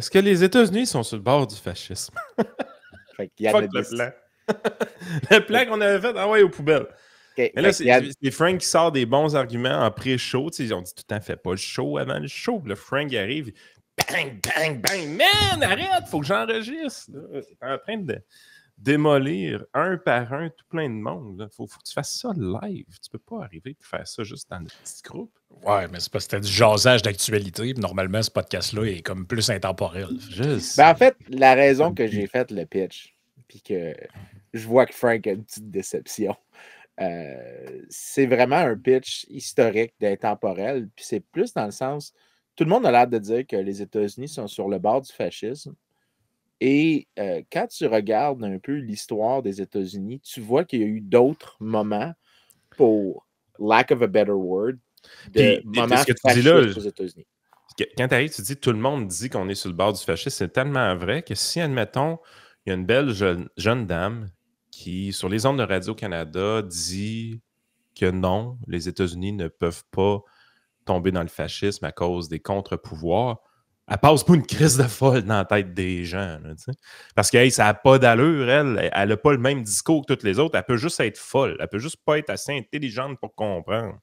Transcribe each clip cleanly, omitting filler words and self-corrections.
Est-ce que les États-Unis sont sur le bord du fascisme? Fait qu'il y a Fuck le plan. Le plan qu'on avait fait, aux poubelles. Okay, Mais là, c'est Frank qui sort des bons arguments en pré-show. Ils ont dit tout le temps, fais pas le show avant le show. Le Frank il arrive, bang, bang, bang. Man, arrête, faut que j'enregistre. C'est en train de démolir un par un tout plein de monde. Faut que tu fasses ça live. Tu peux pas arriver et faire ça juste dans le petit groupe. Ouais, mais c'est parce que c'était du jasage d'actualité. Normalement, ce podcast-là est comme plus intemporel. En fait, la raison que j'ai fait le pitch, puis que je vois que Frank a une petite déception, c'est vraiment un pitch historique d'intemporel. Puis c'est plus dans le sens, tout le monde a l'air de dire que les États-Unis sont sur le bord du fascisme. Et quand tu regardes un peu l'histoire des États-Unis, tu vois qu'il y a eu d'autres moments, pour lack of a better word, de moments fascistes aux États-Unis. Quand tu arrives, tu dis tout le monde dit qu'on est sur le bord du fascisme. C'est tellement vrai que si, admettons, il y a une belle jeune dame qui, sur les ondes de Radio-Canada, dit que non, les États-Unis ne peuvent pas tomber dans le fascisme à cause des contre-pouvoirs, elle passe pas une crise de folle dans la tête des gens. Là, parce que ça n'a pas d'allure, elle n'a pas le même discours que toutes les autres. Elle peut juste être folle. Elle peut juste pas être assez intelligente pour comprendre.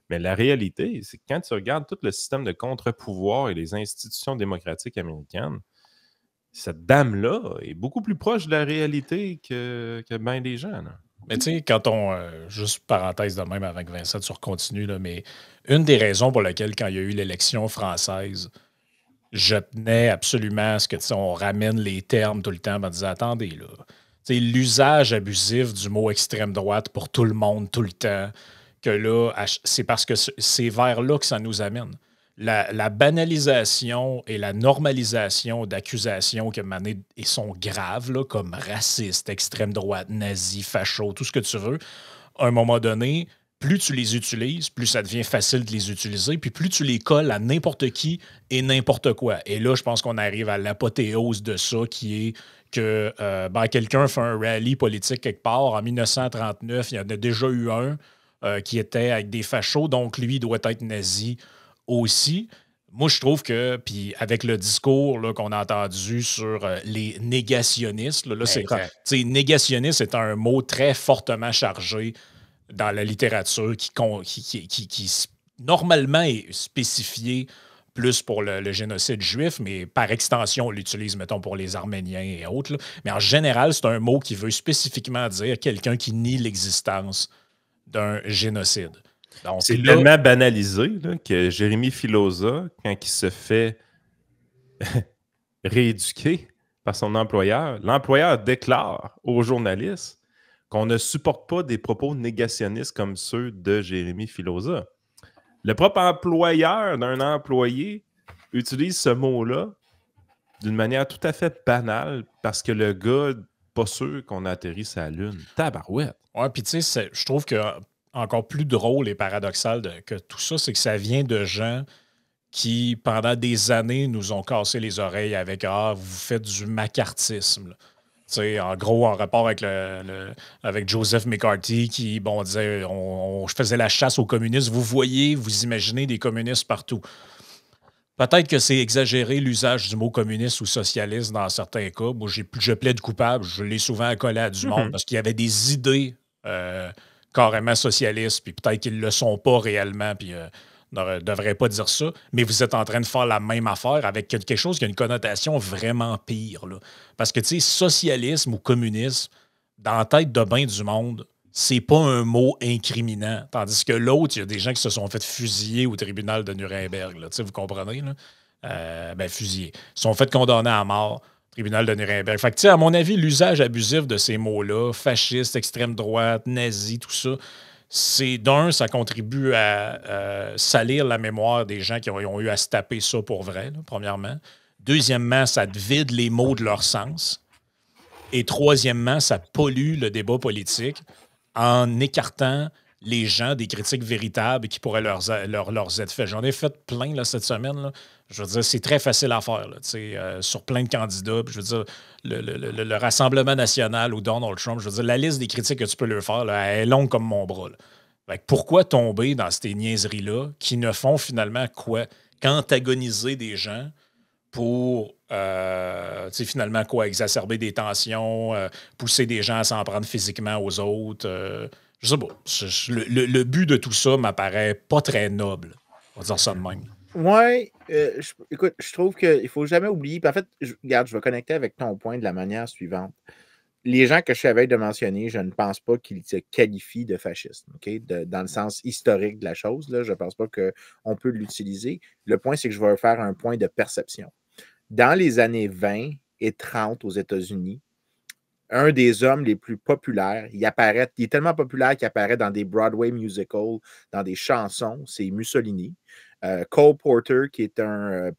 Mais la réalité, c'est que quand tu regardes tout le système de contre-pouvoir et les institutions démocratiques américaines, cette dame-là est beaucoup plus proche de la réalité que bien des gens. Là. Mais tu sais, quand on. Juste parenthèse de même avant que Vincent, tu continues, là, mais une des raisons pour lesquelles, quand il y a eu l'élection française, je tenais absolument à ce que on ramène les termes tout le temps en disant attendez, là. L'usage abusif du mot extrême droite pour tout le monde, tout le temps, que là, c'est parce que c'est vers là que ça nous amène. La banalisation et la normalisation d'accusations que et sont graves, là, comme raciste, extrême droite, nazi, facho, tout ce que tu veux, à un moment donné, plus tu les utilises, plus ça devient facile de les utiliser, puis plus tu les colles à n'importe qui et n'importe quoi. Et là, je pense qu'on arrive à l'apothéose de ça, qui est que quelqu'un fait un rallye politique quelque part. En 1939, il y en a déjà eu un qui était avec des fachos, donc lui, il doit être nazi aussi. Moi, je trouve que, puis avec le discours qu'on a entendu sur les négationnistes, négationniste est un mot très fortement chargé dans la littérature qui normalement est spécifié plus pour le génocide juif, mais par extension, on l'utilise, mettons, pour les Arméniens et autres. Là. Mais en général, c'est un mot qui veut spécifiquement dire quelqu'un qui nie l'existence d'un génocide. C'est tellement banalisé là, que Jérémy Filosa, quand il se fait rééduquer par son employeur, l'employeur déclare aux journalistes qu'on ne supporte pas des propos négationnistes comme ceux de Jérémy Filosa. Le propre employeur d'un employé utilise ce mot-là d'une manière tout à fait banale parce que le gars, pas sûr qu'on a atterri sa lune. Tabarouette. Ouais, puis tu sais, je trouve que encore plus drôle et paradoxal que tout ça, c'est que ça vient de gens qui, pendant des années, nous ont cassé les oreilles avec « Ah, vous faites du macartisme ». En gros, en rapport avec, avec Joseph McCarthy qui disait je faisais la chasse aux communistes. Vous voyez, vous imaginez des communistes partout. Peut-être que c'est exagéré l'usage du mot communiste ou socialiste dans certains cas. Moi, je plaide coupable. Je l'ai souvent accolé à du monde parce qu'il y avait des idées carrément socialistes, puis peut-être qu'ils ne le sont pas réellement, puis ne devraient pas dire ça, mais vous êtes en train de faire la même affaire avec quelque chose qui a une connotation vraiment pire. Là. Parce que, tu sais, socialisme ou communisme, dans la tête de bien du monde, c'est pas un mot incriminant. Tandis que l'autre, il y a des gens qui se sont fait fusiller au tribunal de Nuremberg. Là. Vous comprenez? Là? Fusiller. Ils se sont fait condamner à mort. Tribunal de Nuremberg. Fait que, à mon avis, l'usage abusif de ces mots-là, fasciste, extrême droite, nazi, tout ça, c'est ça contribue à salir la mémoire des gens qui ont eu à se taper ça pour vrai, là, premièrement. Deuxièmement, ça vide les mots de leur sens. Et troisièmement, ça pollue le débat politique en écartant les gens des critiques véritables qui pourraient leur être faites. J'en ai fait plein là, cette semaine. Là. Je veux dire, c'est très facile à faire là, sur plein de candidats. Je veux dire, le Rassemblement national ou Donald Trump, je veux dire, la liste des critiques que tu peux leur faire, là, elle est longue comme mon bras. Fait que pourquoi tomber dans ces niaiseries-là qui ne font finalement quoi? Qu'antagoniser des gens pour finalement exacerber des tensions, pousser des gens à s'en prendre physiquement aux autres. Je sais pas. Le but de tout ça m'apparaît pas très noble. On va dire ça de même. Ouais, écoute, je trouve qu'il ne faut jamais oublier. En fait, regarde, je vais connecter avec ton point de la manière suivante. Les gens que je savais de mentionner, je ne pense pas qu'ils se qualifient de fascistes, OK? Dans le sens historique de la chose, là, je ne pense pas qu'on peut l'utiliser. Le point, c'est que je vais faire un point de perception. Dans les années 20 et 30 aux États-Unis, un des hommes les plus populaires, il est tellement populaire qu'il apparaît dans des Broadway musicals, dans des chansons, c'est Mussolini. Cole Porter, qui est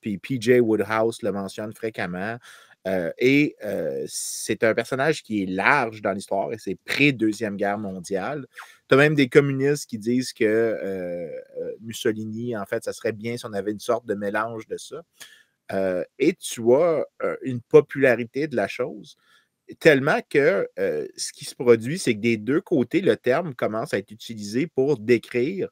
puis PJ Woodhouse le mentionne fréquemment. C'est un personnage qui est large dans l'histoire et c'est pré-Deuxième Guerre mondiale. Tu as même des communistes qui disent que Mussolini, en fait, ça serait bien si on avait une sorte de mélange de ça. Et tu as une popularité de la chose, tellement que ce qui se produit, c'est que des deux côtés, le terme commence à être utilisé pour décrire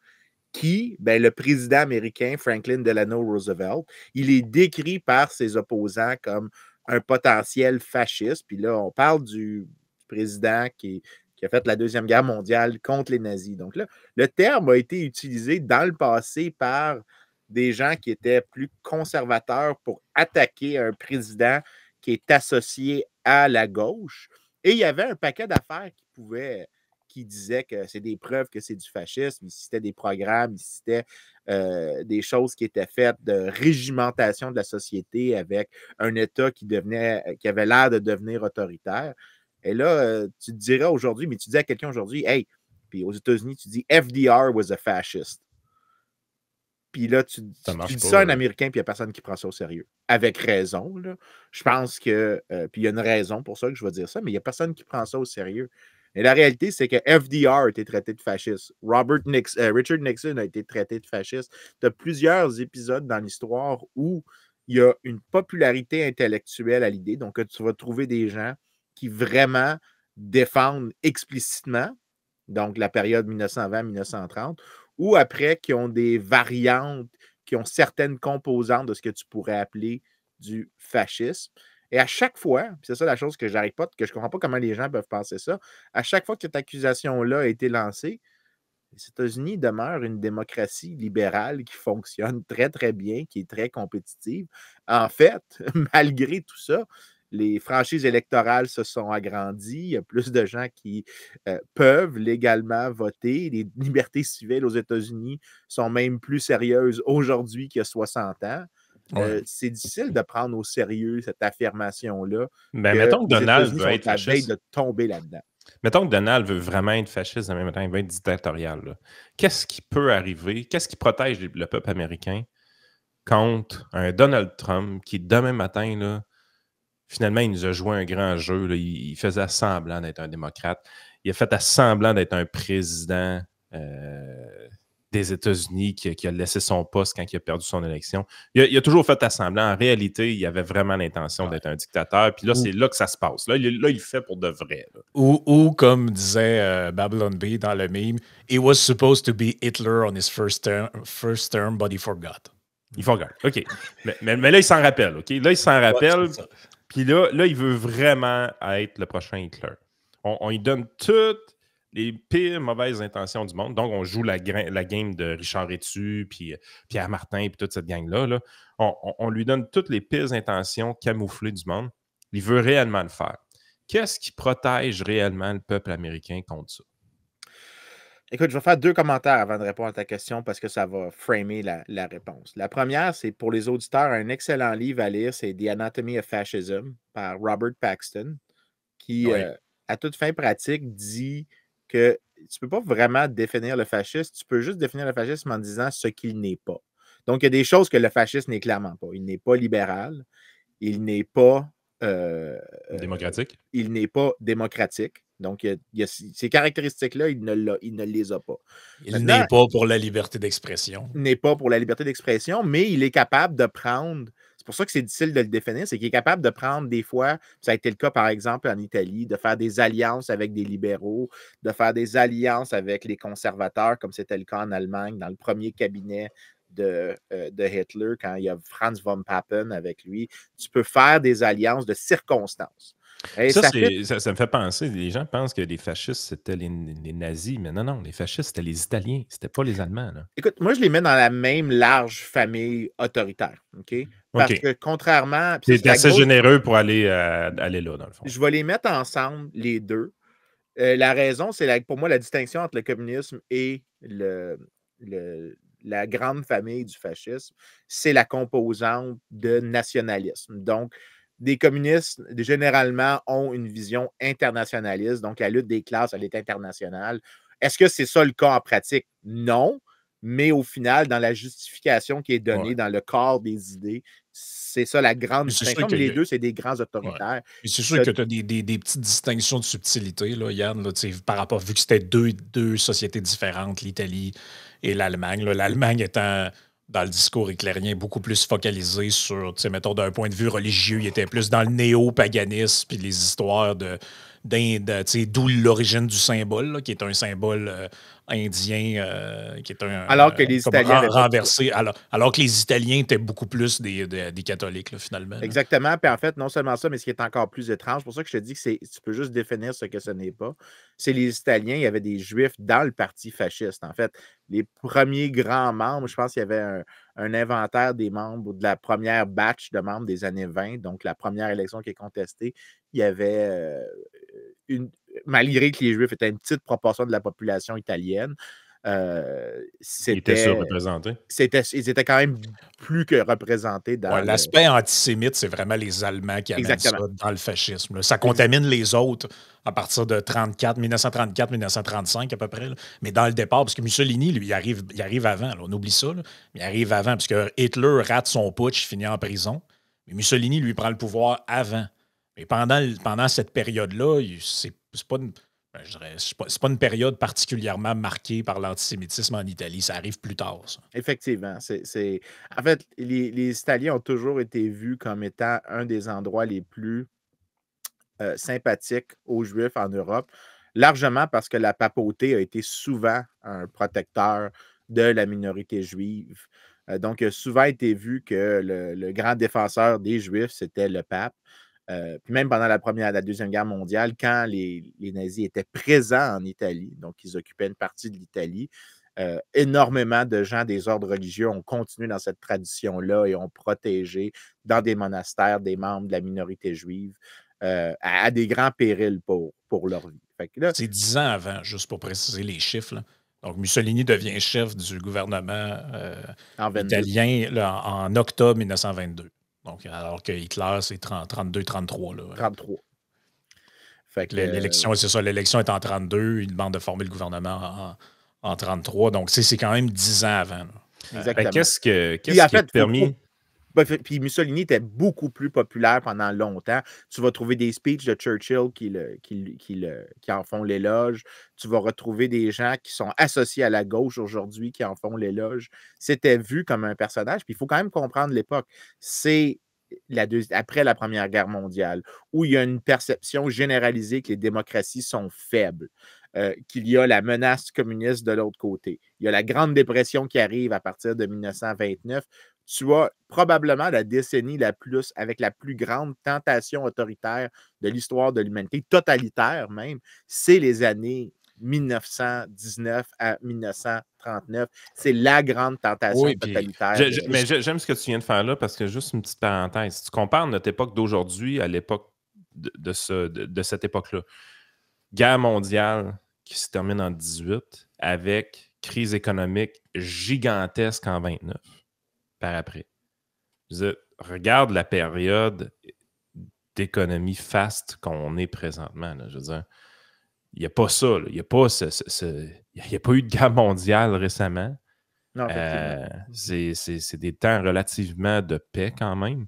le président américain Franklin Delano Roosevelt, il est décrit par ses opposants comme un potentiel fasciste. Puis là, on parle du président qui a fait la Deuxième Guerre mondiale contre les nazis. Donc là, le terme a été utilisé dans le passé par des gens qui étaient plus conservateurs pour attaquer un président qui est associé à la gauche. Et il y avait un paquet d'affaires qui disaient que c'est des preuves que c'est du fascisme. Il citait des programmes, il citait des choses qui étaient faites de régimentation de la société avec un État qui avait l'air de devenir autoritaire. Et là, tu te diras aujourd'hui, mais tu dis à quelqu'un aujourd'hui, hey, puis aux États-Unis, tu dis FDR was a fascist. Puis là, tu dis ça à un Américain, puis il n'y a personne qui prend ça au sérieux. Avec raison, là. Je pense que... puis il y a une raison pour ça que je vais dire ça, mais il n'y a personne qui prend ça au sérieux. Et la réalité, c'est que FDR a été traité de fasciste. Richard Nixon a été traité de fasciste. Tu as plusieurs épisodes dans l'histoire où il y a une popularité intellectuelle à l'idée. Donc, tu vas trouver des gens qui vraiment défendent explicitement, donc la période 1920-1930, ou après qui ont des variantes, qui ont certaines composantes de ce que tu pourrais appeler du fascisme. Et à chaque fois, c'est ça la chose que j'arrive pas, que je ne comprends pas comment les gens peuvent penser ça, à chaque fois que cette accusation-là a été lancée, les États-Unis demeurent une démocratie libérale qui fonctionne très, très bien, qui est très compétitive. En fait, malgré tout ça, les franchises électorales se sont agrandies. Il y a plus de gens qui peuvent légalement voter. Les libertés civiles aux États-Unis sont même plus sérieuses aujourd'hui qu'il y a 60 ans. C'est difficile de prendre au sérieux cette affirmation-là. Mais mettons que Donald veut être fasciste. La veille de tomber là-dedans. Mettons que Donald veut vraiment être fasciste, en même temps, il veut être dictatorial. Qu'est-ce qui peut arriver? Qu'est-ce qui protège le peuple américain contre un Donald Trump qui, demain matin, là, finalement, il nous a joué un grand jeu. Là. Il faisait semblant d'être un démocrate. Il a fait semblant d'être un président des États-Unis qui a laissé son poste quand il a perdu son élection. Il a toujours fait semblant. En réalité, il avait vraiment l'intention d'être un dictateur. Puis là, c'est là que ça se passe. Là, il le fait pour de vrai. Ou comme disait Babylon B dans le meme, "It was supposed to be Hitler on his first term, but he forgot." Il forgot. OK. mais là, il s'en rappelle. OK? Là, il s'en rappelle. Ouais, puis là, il veut vraiment être le prochain Hitler. On lui donne toutes les pires mauvaises intentions du monde. Donc, on joue la game de Richard Etu, puis Pierre Martin, puis toute cette gang-là. Là. On lui donne toutes les pires intentions camouflées du monde. Il veut réellement le faire. Qu'est-ce qui protège réellement le peuple américain contre ça? Écoute, je vais faire 2 commentaires avant de répondre à ta question parce que ça va framer la réponse. La première, c'est pour les auditeurs, un excellent livre à lire, c'est The Anatomy of Fascism par Robert Paxton, qui, à toute fin pratique, dit que tu ne peux pas vraiment définir le fascisme, tu peux juste définir le fascisme en disant ce qu'il n'est pas. Donc, il y a des choses que le fascisme n'est clairement pas. Il n'est pas libéral, il n'est pas... démocratique? Il n'est pas démocratique. Donc, ces caractéristiques-là, il ne les a pas. Il n'est pas pour la liberté d'expression. Il n'est pas pour la liberté d'expression, mais il est capable de prendre... C'est pour ça que c'est difficile de le définir, c'est qu'il est capable de prendre des fois, ça a été le cas par exemple en Italie, de faire des alliances avec des libéraux, de faire des alliances avec les conservateurs, comme c'était le cas en Allemagne, dans le premier cabinet de Hitler, quand il y a Franz von Papen avec lui. Tu peux faire des alliances de circonstances. Et ça me fait penser, les gens pensent que les fascistes, c'était les nazis, mais non, les fascistes, c'était les Italiens, c'était pas les Allemands. Là. Écoute, moi, je les mets dans la même large famille autoritaire, OK? Parce que contrairement... C'est assez généreux pour aller là, dans le fond. Je vais les mettre ensemble, les deux. La raison, c'est pour moi la distinction entre le communisme et la grande famille du fascisme, c'est la composante de nationalisme. Donc, des communistes, généralement, ont une vision internationaliste. Donc, la lutte des classes, elle est internationale. Est-ce que c'est ça le cas en pratique? Non. Mais au final, dans la justification qui est donnée, dans le corps des idées, c'est ça la grande distinction. Mais les deux, c'est des grands autoritaires. C'est sûr que tu as des petites distinctions de subtilité, là, Yann, là, par rapport, vu que c'était deux sociétés différentes, l'Italie et l'Allemagne. L'Allemagne étant, dans le discours hitlérien, beaucoup plus focalisé sur, mettons, d'un point de vue religieux, il était plus dans le néo-paganisme puis les histoires d'où l'origine du symbole, là, qui est un symbole indien, qui est alors que les Italiens renversé, alors que les Italiens étaient beaucoup plus des catholiques, là, finalement. Là. Exactement. Puis en fait, non seulement ça, mais ce qui est encore plus étrange, c'est pour ça que je te dis que tu peux juste définir ce que ce n'est pas. C'est les Italiens, il y avait des Juifs dans le parti fasciste. En fait, les premiers grands membres, je pense qu'il y avait un inventaire des membres de la première batch de membres des années 20, donc la première élection qui est contestée, il y avait malgré que les Juifs étaient une petite proportion de la population italienne, ils étaient surreprésentés. Ils étaient quand même plus que représentés dans l'aspect antisémite, c'est vraiment les Allemands qui amènent ça dans le fascisme. Là. Ça contamine les autres à partir de 1934-1935 à peu près. Là. Mais dans le départ, parce que Mussolini, lui, il arrive avant. Là, on oublie ça. Là, mais il arrive avant, parce que Hitler rate son putsch, il finit en prison. Mais Mussolini, lui, prend le pouvoir avant. Mais pendant cette période-là, c'est pas une période particulièrement marquée par l'antisémitisme en Italie. Ça arrive plus tard, ça. Effectivement. En fait, les Italiens ont toujours été vus comme étant un des endroits les plus sympathiques aux Juifs en Europe, largement parce que la papauté a été souvent un protecteur de la minorité juive. Donc, il a souvent été vu que le grand défenseur des Juifs, c'était le pape. Puis même pendant la Deuxième Guerre mondiale, quand les nazis étaient présents en Italie, donc ils occupaient une partie de l'Italie, énormément de gens des ordres religieux ont continué dans cette tradition-là et ont protégé dans des monastères des membres de la minorité juive à des grands périls pour leur vie. C'est 10 ans avant, juste pour préciser les chiffres. Là. Donc, Mussolini devient chef du gouvernement italien là, en octobre 1922. Donc, alors que Hitler, c'est 32-33. 33. L'élection, c'est ça. L'élection est en 32. Il demande de former le gouvernement en 33. Donc, c'est quand même 10 ans avant. Exactement. Qu'est-ce qui a permis... Puis Mussolini était beaucoup plus populaire pendant longtemps. Tu vas trouver des speeches de Churchill qui en font l'éloge. Tu vas retrouver des gens qui sont associés à la gauche aujourd'hui qui en font l'éloge. C'était vu comme un personnage. Puis il faut quand même comprendre l'époque. C'est après la Première Guerre mondiale, où il y a une perception généralisée que les démocraties sont faibles. Qu'il y a la menace communiste de l'autre côté. Il y a la Grande Dépression qui arrive à partir de 1929. Tu as probablement la décennie avec la plus grande tentation autoritaire de l'histoire de l'humanité, totalitaire même, c'est les années 1919 à 1939. C'est la grande tentation totalitaire. Mais j'aime ce que tu viens de faire là parce que juste une petite parenthèse. Si tu compares notre époque d'aujourd'hui à l'époque de cette époque-là, guerre mondiale qui se termine en 18 avec crise économique gigantesque en 29 par après. Regarde la période d'économie faste qu'on est présentement. Là. Je veux dire, il n'y a pas ça. Il n'y a pas eu de guerre mondiale récemment. Non, c'est des temps relativement de paix quand même.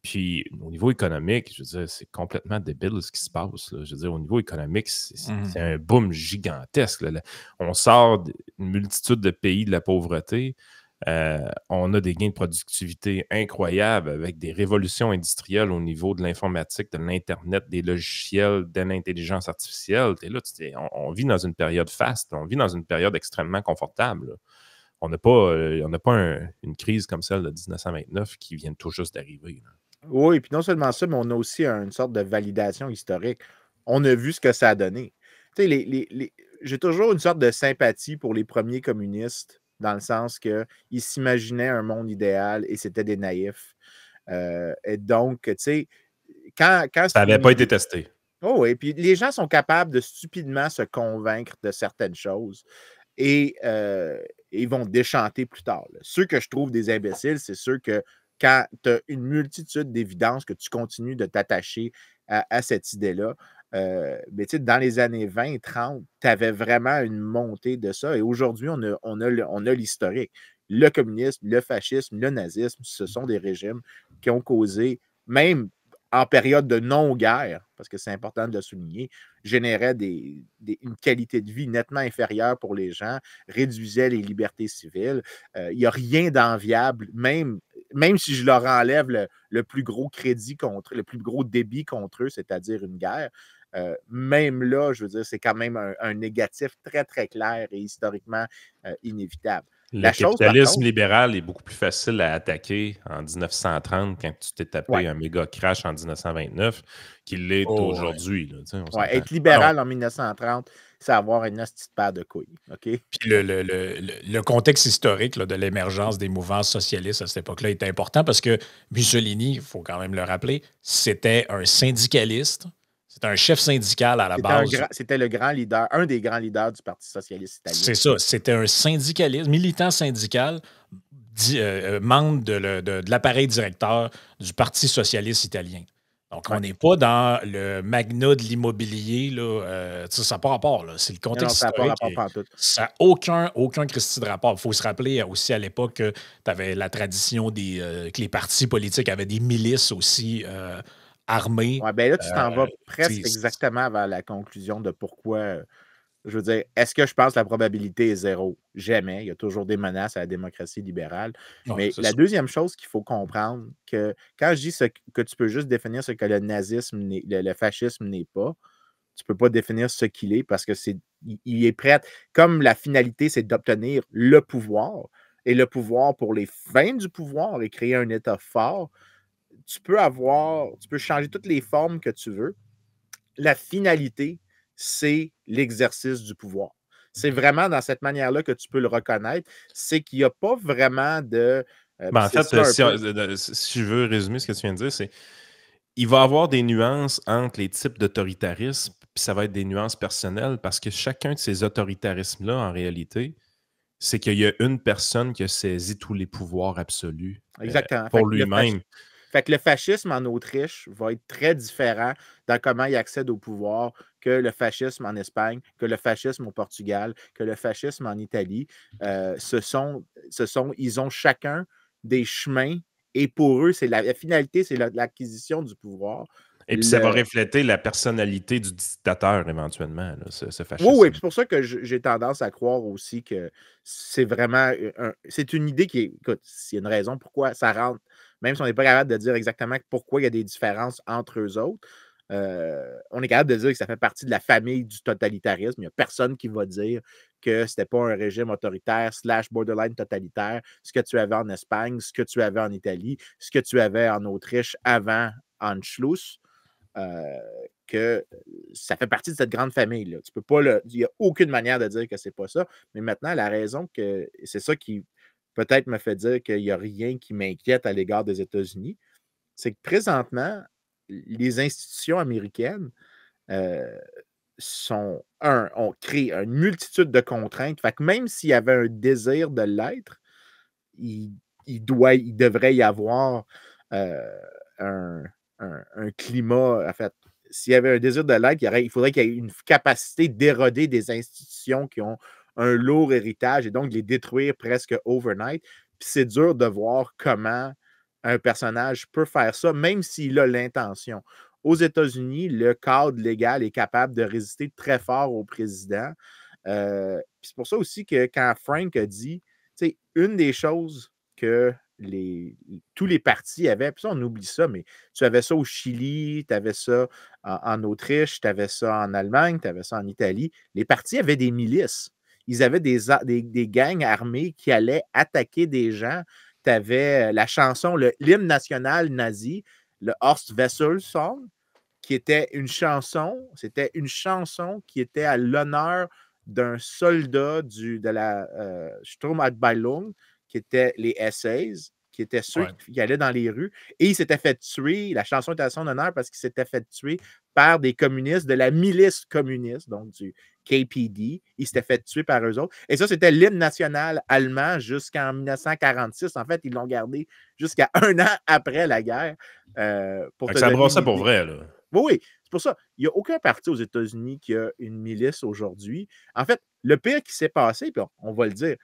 Puis, au niveau économique, je veux dire, c'est complètement débile ce qui se passe. Là. Je veux dire, au niveau économique, c'est un boom gigantesque. Là. On sort d'une multitude de pays de la pauvreté. On a des gains de productivité incroyables avec des révolutions industrielles au niveau de l'informatique, de l'Internet, des logiciels, de l'intelligence artificielle. Et là, on vit dans une période faste, on vit dans une période extrêmement confortable. on n'a pas une crise comme celle de 1929 qui vient tout juste d'arriver. Oui, puis non seulement ça, mais on a aussi une sorte de validation historique. On a vu ce que ça a donné. Tu sais, j'ai toujours une sorte de sympathie pour les premiers communistes, dans le sens qu'ils s'imaginaient un monde idéal et c'était des naïfs. Et donc, tu sais, quand Ça n'avait pas été testé. Oh oui, puis les gens sont capables de stupidement se convaincre de certaines choses et ils vont déchanter plus tard. Là. Ceux que je trouve des imbéciles, c'est ceux que quand tu as une multitude d'évidences que tu continues de t'attacher à cette idée-là, mais tu sais, dans les années 20, 30, tu avais vraiment une montée de ça. Et aujourd'hui, on a l'historique. Le communisme, le fascisme, le nazisme, ce sont des régimes qui ont causé, même en période de non-guerre, parce que c'est important de le souligner, générait une qualité de vie nettement inférieure pour les gens, réduisait les libertés civiles. Il n'y a rien d'enviable, même si je leur enlève le plus gros crédit le plus gros débit contre eux, c'est-à-dire une guerre. Même là, je veux dire, c'est quand même un négatif très, très clair et historiquement inévitable. Le capitalisme libéral est beaucoup plus facile à attaquer en 1930 quand tu t'es tapé un méga crash en 1929 qu'il l'est aujourd'hui. Être libéral en 1930, c'est avoir une hostie de paire de couilles. Okay? Puis le contexte historique de l'émergence des mouvements socialistes à cette époque-là est important parce que Mussolini, il faut quand même le rappeler, c'était un syndicaliste. C'était un chef syndical à la base. C'était le grand leader, un des grands leaders du Parti socialiste italien. C'est ça. C'était un syndicaliste, militant syndical, membre de l'appareil directeur du Parti socialiste italien. Donc, on n'est pas dans le magnat de l'immobilier. Ça n'a pas rapport. C'est le contexte historique. Ça n'a aucun Christi de rapport. Il faut se rappeler aussi à l'époque que tu avais la tradition que les partis politiques avaient des milices aussi armées. Oui, bien là, tu t'en vas presque exactement vers la conclusion de pourquoi. Je veux dire, est-ce que je pense que la probabilité est zéro? Jamais. Il y a toujours des menaces à la démocratie libérale. Mais la deuxième chose qu'il faut comprendre, que quand je dis que tu peux juste définir ce que le nazisme, le fascisme n'est pas, tu ne peux pas définir ce qu'il est parce que il est prêt. Comme la finalité, c'est d'obtenir le pouvoir, et le pouvoir pour les fins du pouvoir et créer un État fort, tu peux changer toutes les formes que tu veux. La finalité, c'est l'exercice du pouvoir. C'est vraiment dans cette manière-là que tu peux le reconnaître. C'est qu'il n'y a pas vraiment de. En fait, si je veux résumer ce que tu viens de dire, c'est il va y avoir des nuances entre les types d'autoritarisme, puis ça va être des nuances personnelles, parce que chacun de ces autoritarismes-là, en réalité, c'est qu'il y a une personne qui a saisi tous les pouvoirs absolus pour lui-même. Fait que le fascisme en Autriche va être très différent dans comment il accède au pouvoir que le fascisme en Espagne, que le fascisme au Portugal, que le fascisme en Italie. Ils ont chacun des chemins et pour eux, la finalité, c'est l'acquisition du pouvoir. Et puis ça va refléter la personnalité du dictateur éventuellement, là, ce fascisme. Oui, c'est pour ça que j'ai tendance à croire aussi que c'est vraiment c'est une idée qui est. Écoute, s'il y a une raison pourquoi ça rentre, même si on n'est pas capable de dire exactement pourquoi il y a des différences entre eux autres, on est capable de dire que ça fait partie de la famille du totalitarisme. Il n'y a personne qui va dire que ce n'était pas un régime autoritaire / borderline totalitaire, ce que tu avais en Espagne, ce que tu avais en Italie, ce que tu avais en Autriche avant Anschluss. Que ça fait partie de cette grande famille-là. Tu peux pas il n'y a aucune manière de dire que c'est pas ça. Mais maintenant, la raison que c'est ça qui peut-être me fait dire qu'il n'y a rien qui m'inquiète à l'égard des États-Unis, c'est que présentement, les institutions américaines ont créé une multitude de contraintes. Fait que même s'il y avait un désir de l'être, il devrait y avoir un climat, en fait, s'il y avait un désir de l'être, il faudrait qu'il y ait une capacité d'éroder des institutions qui ont un lourd héritage et donc de les détruire presque overnight. Puis c'est dur de voir comment un personnage peut faire ça, même s'il a l'intention. Aux États-Unis, le cadre légal est capable de résister très fort au président. C'est pour ça aussi que quand Frank a dit, tu sais, une des choses que tous les partis avaient, puis ça, on oublie ça, mais tu avais ça au Chili, tu avais ça en Autriche, tu avais ça en Allemagne, tu avais ça en Italie. Les partis avaient des milices. ils avaient des gangs armés qui allaient attaquer des gens. Tu avais la chanson, l'hymne national nazi, le Horst Wessel Song, qui était une chanson. C'était une chanson qui était à l'honneur d'un soldat de la Sturmabteilung, qui étaient les SS, qui étaient ceux qui allaient dans les rues. Et il s'était fait tuer. La chanson était à son honneur parce qu'il s'était fait tuer par des communistes de la milice communiste, donc du KPD. Il s'était fait tuer par eux autres. Et ça, c'était l'hymne national allemand jusqu'en 1946. En fait, ils l'ont gardé jusqu'à 1 an après la guerre. Ça brassait pour vrai, là. Oui, c'est pour ça. Il n'y a aucun parti aux États-Unis qui a une milice aujourd'hui. En fait, le pire qui s'est passé, puis on va le dire,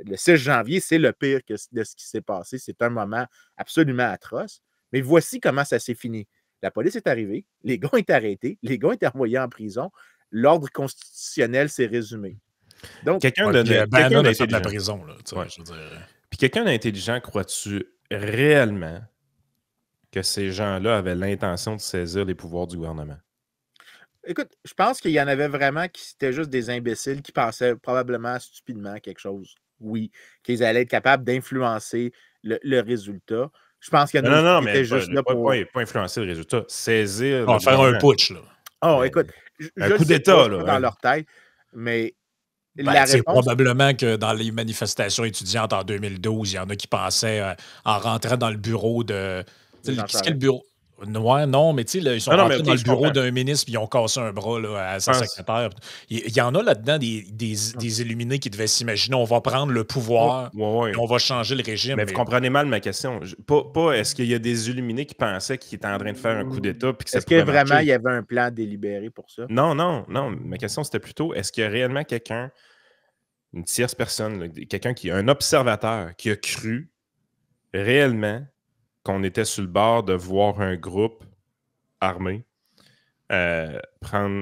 le 6 janvier, c'est le pire de ce qui s'est passé. C'est un moment absolument atroce. Mais voici comment ça s'est fini. La police est arrivée, les gars ont été arrêtés, les gars ont été envoyés en prison, l'ordre constitutionnel s'est résumé. Donc, quelqu'un de la prison, là, je veux dire. Puis quelqu'un d'intelligent, crois-tu réellement que ces gens-là avaient l'intention de saisir les pouvoirs du gouvernement? Écoute, je pense qu'il y en avait vraiment qui étaient juste des imbéciles qui pensaient probablement stupidement à quelque chose. Oui, qu'ils allaient être capables d'influencer le résultat. Je pense qu'il y en a non, qui mais étaient juste là pour... pas influencer le résultat, saisir... On va faire un putsch, là. Oh, écoute, un coup d'État, là. Dans leur tête, mais... C'est probablement que dans les manifestations étudiantes en 2012, il y en a qui pensaient, en rentrant dans le bureau de... Qu'est-ce que le bureau? Non, mais tu sais, ils sont rentrés dans le bureau d'un ministre et ils ont cassé un bras là, à sa secrétaire. Il y en a là-dedans des illuminés qui devaient s'imaginer on va prendre le pouvoir et on va changer le régime. Mais vous comprenez mal ma question. Pas est-ce qu'il y a des illuminés qui pensaient qu'ils étaient en train de faire un coup d'État puis que est-ce que vraiment il y avait un plan délibéré pour ça? Non. Ma question, c'était plutôt est-ce qu'il y a réellement quelqu'un, une tierce personne, un observateur qui a cru réellement qu'on était sur le bord de voir un groupe armé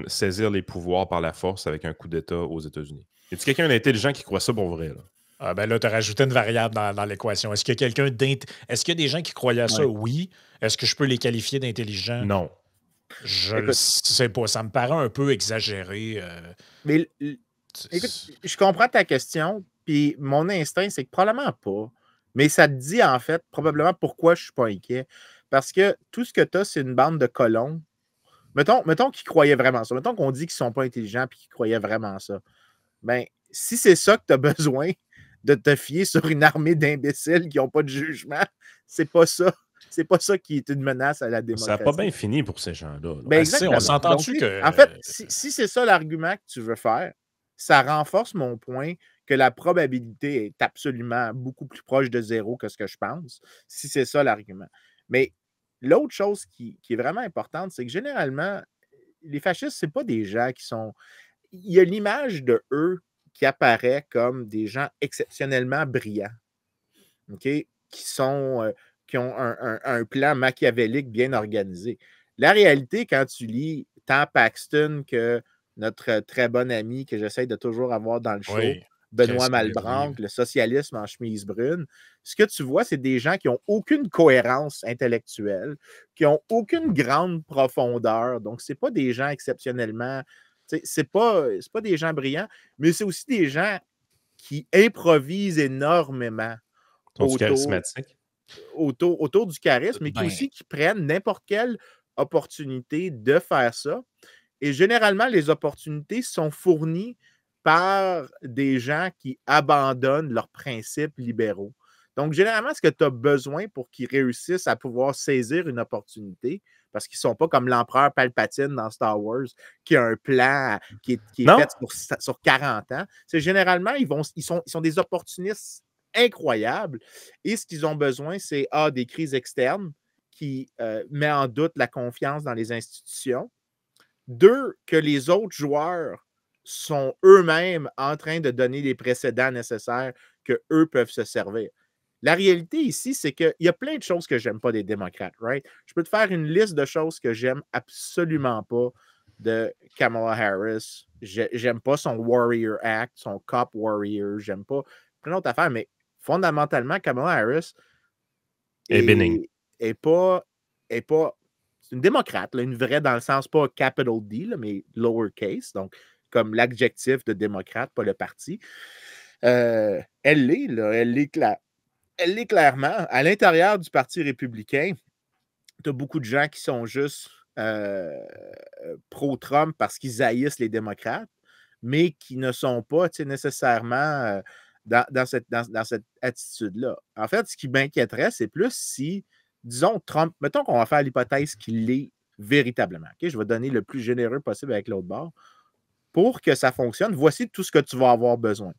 saisir les pouvoirs par la force avec un coup d'État aux États-Unis? Y a-t-il quelqu'un d'intelligent qui croit ça pour vrai, là? Là, tu as rajouté une variable dans l'équation. Est-ce qu'il y a des gens qui croyaient à ça? Oui. Est-ce que je peux les qualifier d'intelligents? Non. Je ne sais pas. Ça me paraît un peu exagéré. Mais écoute, je comprends ta question, puis mon instinct, c'est que probablement pas. Mais ça te dit, en fait, probablement pourquoi je ne suis pas inquiet. Parce que tout ce que tu as, c'est une bande de colons. Mettons qu'ils croyaient vraiment ça. Mettons qu'on dit qu'ils ne sont pas intelligents et qu'ils croyaient vraiment ça. Ben, si c'est ça que tu as besoin de te fier sur une armée d'imbéciles qui n'ont pas de jugement, c'est pas ça. C'est pas ça qui est une menace à la démocratie. Ça n'a pas bien fini pour ces gens-là. Ben exactement. On s'entend-tu que... En fait, si c'est ça l'argument que tu veux faire, ça renforce mon point que la probabilité est absolument beaucoup plus proche de zéro que ce que je pense, si c'est ça l'argument. Mais l'autre chose qui est vraiment importante, c'est que généralement, les fascistes, ce n'est pas des gens qui sont... Il y a l'image de eux qui apparaît comme des gens exceptionnellement brillants, okay? Qui ont un plan machiavélique bien organisé. La réalité, quand tu lis tant Paxton que notre très bon ami que j'essaie de toujours avoir dans le show, Benoît Malbranque, le socialisme en chemise brune, ce que tu vois, c'est des gens qui n'ont aucune cohérence intellectuelle, qui n'ont aucune grande profondeur. Donc, ce n'est pas des gens exceptionnellement... C'est pas des gens brillants, mais c'est aussi des gens qui improvisent énormément. Autour du charisme, mais qui aussi qui prennent n'importe quelle opportunité de faire ça. Et généralement, les opportunités sont fournies par des gens qui abandonnent leurs principes libéraux. Donc, généralement, ce que tu as besoin pour qu'ils réussissent à pouvoir saisir une opportunité, parce qu'ils ne sont pas comme l'empereur Palpatine dans Star Wars, qui a un plan qui est fait sur 40 ans, c'est généralement, ils sont des opportunistes incroyables. Et ce qu'ils ont besoin, c'est des crises externes qui met en doute la confiance dans les institutions. 2, que les autres joueurs sont eux-mêmes en train de donner les précédents nécessaires qu'eux peuvent se servir. La réalité ici, c'est qu'il y a plein de choses que j'aime pas des démocrates, right? Je peux te faire une liste de choses que j'aime absolument pas de Kamala Harris. J'aime pas son Warrior Act, son Cop Warrior. J'aime pas plein d'autres affaires, mais fondamentalement, Kamala Harris est pas c'est une démocrate, là, une vraie dans le sens pas capital D, là, mais lowercase. Donc, comme l'adjectif de démocrate, pas le parti. Elle l'est, là. Elle l'est clairement. À l'intérieur du Parti républicain, tu as beaucoup de gens qui sont juste pro-Trump parce qu'ils haïssent les démocrates, mais qui ne sont pas nécessairement dans cette attitude-là. En fait, ce qui m'inquiéterait, c'est plus si, disons, Trump, mettons qu'on va faire l'hypothèse qu'il l'est véritablement. Okay? Je vais donner le plus généreux possible avec l'autre bord. Pour que ça fonctionne, voici tout ce que tu vas avoir besoin.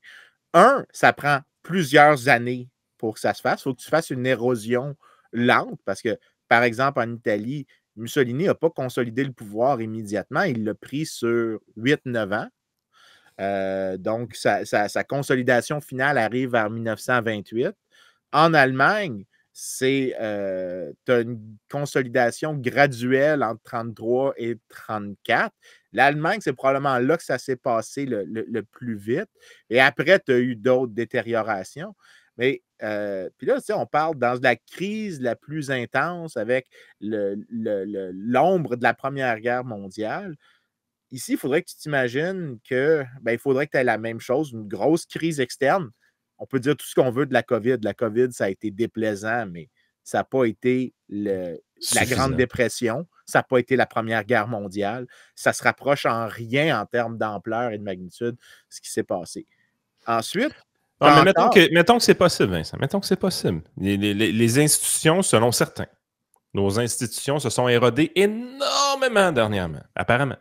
Ça prend plusieurs années pour que ça se fasse. Il faut que tu fasses une érosion lente parce que, par exemple, en Italie, Mussolini n'a pas consolidé le pouvoir immédiatement. Il l'a pris sur 8-9 ans. Donc, sa consolidation finale arrive vers 1928. En Allemagne, tu as une consolidation graduelle entre 1933 et 1934. L'Allemagne, c'est probablement là que ça s'est passé le plus vite. Et après, tu as eu d'autres détériorations. Mais puis là, on parle dans la crise la plus intense avec l'ombre de la Première Guerre mondiale. Ici, il faudrait que tu t'imagines que il faudrait que tu aies la même chose, une grosse crise externe. On peut dire tout ce qu'on veut de la COVID. La COVID, ça a été déplaisant, mais ça n'a pas été la Grande Dépression. Ça n'a pas été la Première Guerre mondiale. Ça se rapproche en rien en termes d'ampleur et de magnitude ce qui s'est passé. Ensuite, mais mettons que c'est possible, Vincent. Mettons que c'est possible. Les institutions, selon certains, nos institutions se sont érodées énormément dernièrement, apparemment.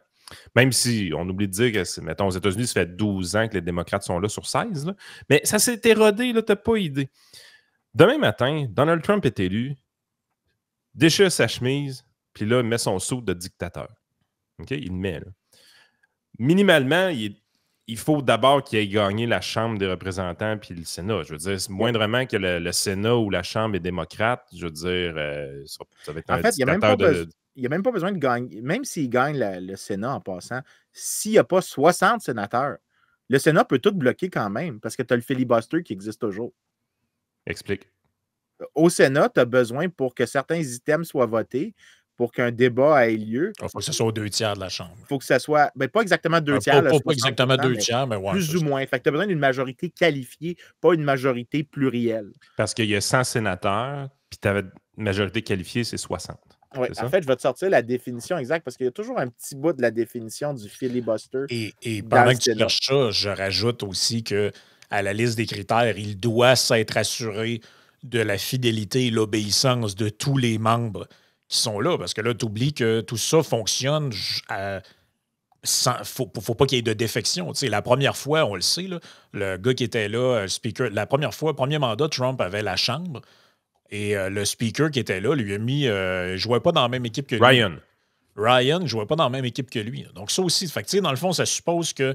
Même si on oublie de dire que, mettons, aux États-Unis, ça fait 12 ans que les démocrates sont là sur 16, là. Mais ça s'est érodé, là, t'as pas idée. Demain matin, Donald Trump est élu, déchire sa chemise, puis là, il met son sceau de dictateur. OK? Il le met, là. Minimalement, il faut d'abord qu'il ait gagné la Chambre des représentants puis le Sénat. Je veux dire, moindrement que le Sénat ou la Chambre est démocrate, je veux dire, ça va être un dictateur il n'y a même pas besoin de gagner. Même s'il gagne le Sénat en passant, s'il n'y a pas 60 sénateurs, le Sénat peut tout bloquer quand même parce que tu as le filibuster qui existe toujours. Explique. Au Sénat, tu as besoin pour que certains items soient votés, pour qu'un débat ait lieu. Il faut que ce soit aux 2 tiers de la Chambre. Il faut que ce soit, pas exactement 2 tiers. Pas exactement 2 tiers, mais ouais, plus ou moins. Fait que tu as besoin d'une majorité qualifiée, pas une majorité plurielle. Parce qu'il y a 100 sénateurs, puis tu avais une majorité qualifiée, c'est 60. Oui, en fait, je vais te sortir la définition exacte parce qu'il y a toujours un petit bout de la définition du filibuster. Et pendant que tu cherches ça, je rajoute aussi qu'à la liste des critères, il doit s'être assuré de la fidélité et l'obéissance de tous les membres qui sont là. Parce que là, tu oublies que tout ça fonctionne faut pas qu'il y ait de défection. Tu sais, la première fois, on le sait, là, le gars qui était là, le speaker, la première fois, premier mandat, Trump avait la Chambre. Et le speaker qui était là lui a mis. Il ne jouait pas dans la même équipe que lui. Ryan ne jouait pas dans la même équipe que lui. Donc, ça aussi, fait que, dans le fond, ça suppose que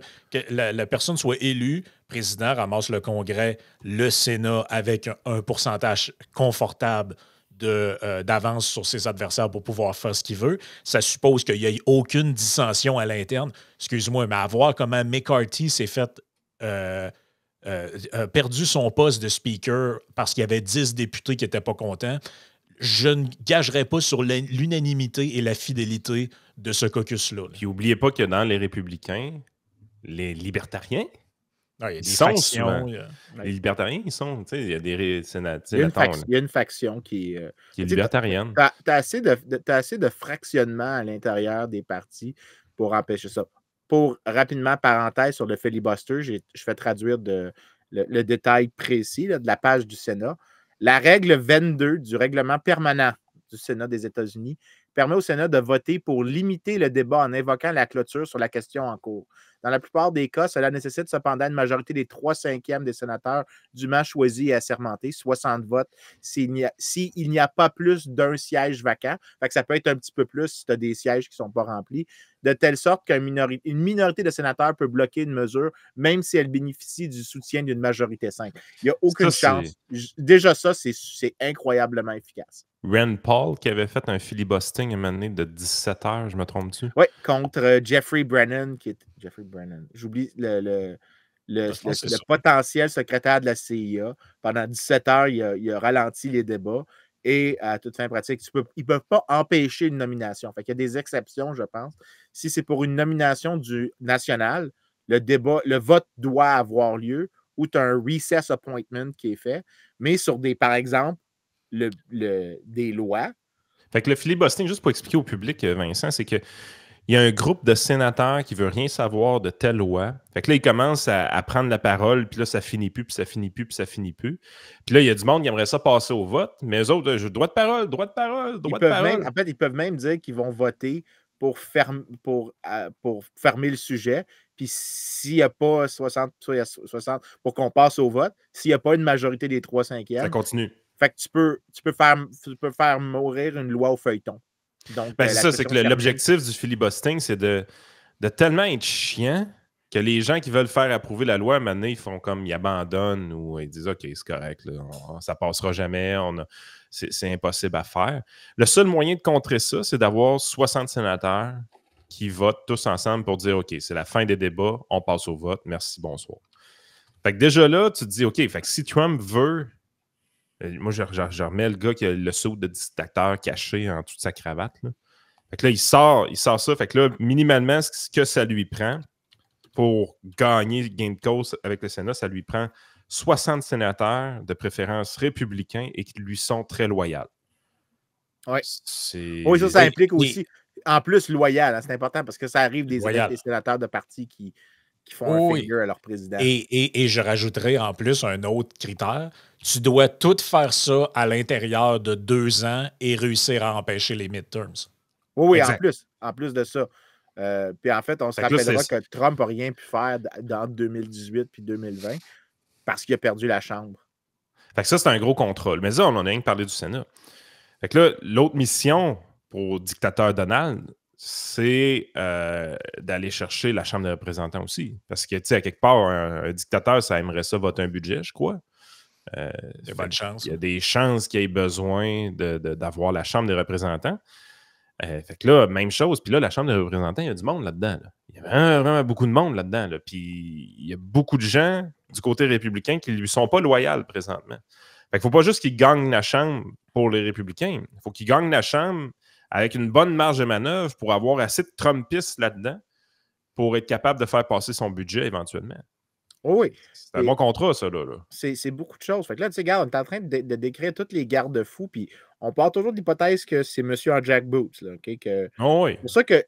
la personne soit élue, président, ramasse le Congrès, le Sénat avec un pourcentage confortable d'avance sur ses adversaires pour pouvoir faire ce qu'il veut. Ça suppose qu'il n'y ait aucune dissension à l'interne. Excuse-moi, mais à voir comment McCarthy s'est fait. Perdu son poste de speaker parce qu'il y avait 10 députés qui n'étaient pas contents, je ne gagerais pas sur l'unanimité et la fidélité de ce caucus-là. Puis n'oubliez pas que dans les républicains, les libertariens, il y a des factions. Les libertariens, ils sont, tu sais, il y a des sénateurs. Il y a une faction qui est libertarienne. Tu as assez de fractionnement à l'intérieur des partis pour empêcher ça. Pour rapidement, parenthèse sur le filibuster, je fais traduire le détail précis de la page du Sénat. La règle 22 du règlement permanent du Sénat des États-Unis permet au Sénat de voter pour limiter le débat en invoquant la clôture sur la question en cours. Dans la plupart des cas, cela nécessite cependant une majorité des 3/5 des sénateurs dûment choisis et assermentés, 60 votes, s'il n'y a pas plus d'un siège vacant. Fait que ça peut être un petit peu plus si tu as des sièges qui ne sont pas remplis, de telle sorte qu'une minorité de sénateurs peut bloquer une mesure, même si elle bénéficie du soutien d'une majorité simple. Il n'y a aucune chance. Déjà ça, c'est incroyablement efficace. Rand Paul qui avait fait un filibustering à un moment donné de 17 heures, je me trompe-tu? Oui, contre Jeffrey Brennan, qui est Jeffrey Brennan. J'oublie le potentiel secrétaire de la CIA. Pendant 17 heures, il a ralenti les débats. Et à toute fin pratique, ils ne peuvent pas empêcher une nomination. Fait qu'il y a des exceptions, je pense. Si c'est pour une nomination du national, le débat, le vote doit avoir lieu, ou tu as un recess appointment qui est fait, mais sur par exemple, des lois. Fait que le filibustering, juste pour expliquer au public, Vincent, c'est que il y a un groupe de sénateurs qui ne veut rien savoir de telle loi. Fait que là, ils commencent à prendre la parole, puis là, ça finit plus, puis ça finit plus, puis ça finit plus. Puis là, il y a du monde qui aimerait ça passer au vote, mais eux autres, droit de parole, droit de parole, droit de parole. En fait, ils peuvent même dire qu'ils vont voter pour fermer le sujet. Puis s'il n'y a pas 60, pour qu'on passe au vote, s'il n'y a pas une majorité des 3/5, ça continue. Fait que tu peux faire mourir une loi au feuilleton. Donc, c'est ça, c'est que l'objectif du filibustering, c'est de tellement être chiant que les gens qui veulent faire approuver la loi, à un moment donné, ils font comme, ils abandonnent ou ils disent « OK, c'est correct, là, ça passera jamais, c'est impossible à faire ». Le seul moyen de contrer ça, c'est d'avoir 60 sénateurs qui votent tous ensemble pour dire « OK, c'est la fin des débats, on passe au vote, merci, bonsoir ». Fait que déjà là, tu te dis « OK, fait que si Trump veut… » Moi, je remets le gars qui a le saut de dictateur caché en toute sa cravate, là. Fait que là, il sort ça. Fait que là, minimalement, ce que ça lui prend pour gagner gain de cause avec le Sénat, ça lui prend 60 sénateurs de préférence républicains et qui lui sont très loyaux. Oui. Oui, ça implique aussi, en plus, loyal. Hein, c'est important parce que ça arrive des sénateurs de partis qui font un finger à leur président. Et je rajouterais en plus un autre critère. Tu dois tout faire ça à l'intérieur de 2 ans et réussir à empêcher les midterms. Oui, en plus de ça. Puis en fait, on se rappellera que Trump n'a rien pu faire dans 2018 puis 2020 parce qu'il a perdu la Chambre. Fait que ça, c'est un gros contrôle. Mais ça, on en a rien que parlé du Sénat. Fait que là, l'autre mission pour le dictateur Donald, c'est d'aller chercher la Chambre des représentants aussi. Parce que, tu sais, à quelque part, un dictateur, ça aimerait ça voter un budget, je crois. Il y a bonne chance. Il y a des chances qu'il ait besoin d'avoir la Chambre des représentants. Fait que là, même chose. Puis là, la Chambre des représentants, il y a du monde là-dedans. Là. Il y a vraiment beaucoup de monde là-dedans. Là. Puis il y a beaucoup de gens du côté républicain qui ne lui sont pas loyaux présentement. Fait qu'il ne faut pas juste qu'il gagne la Chambre pour les républicains. Il faut qu'il gagne la Chambre avec une bonne marge de manœuvre pour avoir assez de Trumpistes là-dedans pour être capable de faire passer son budget éventuellement. Oui. C'est un bon contrat, ça, là. C'est beaucoup de choses. Fait que là, tu sais, regarde, on est en train de décrire tous les garde-fous, puis on part toujours de l'hypothèse que c'est M. Jack Boots. Là, okay, que, oui. Pour ça que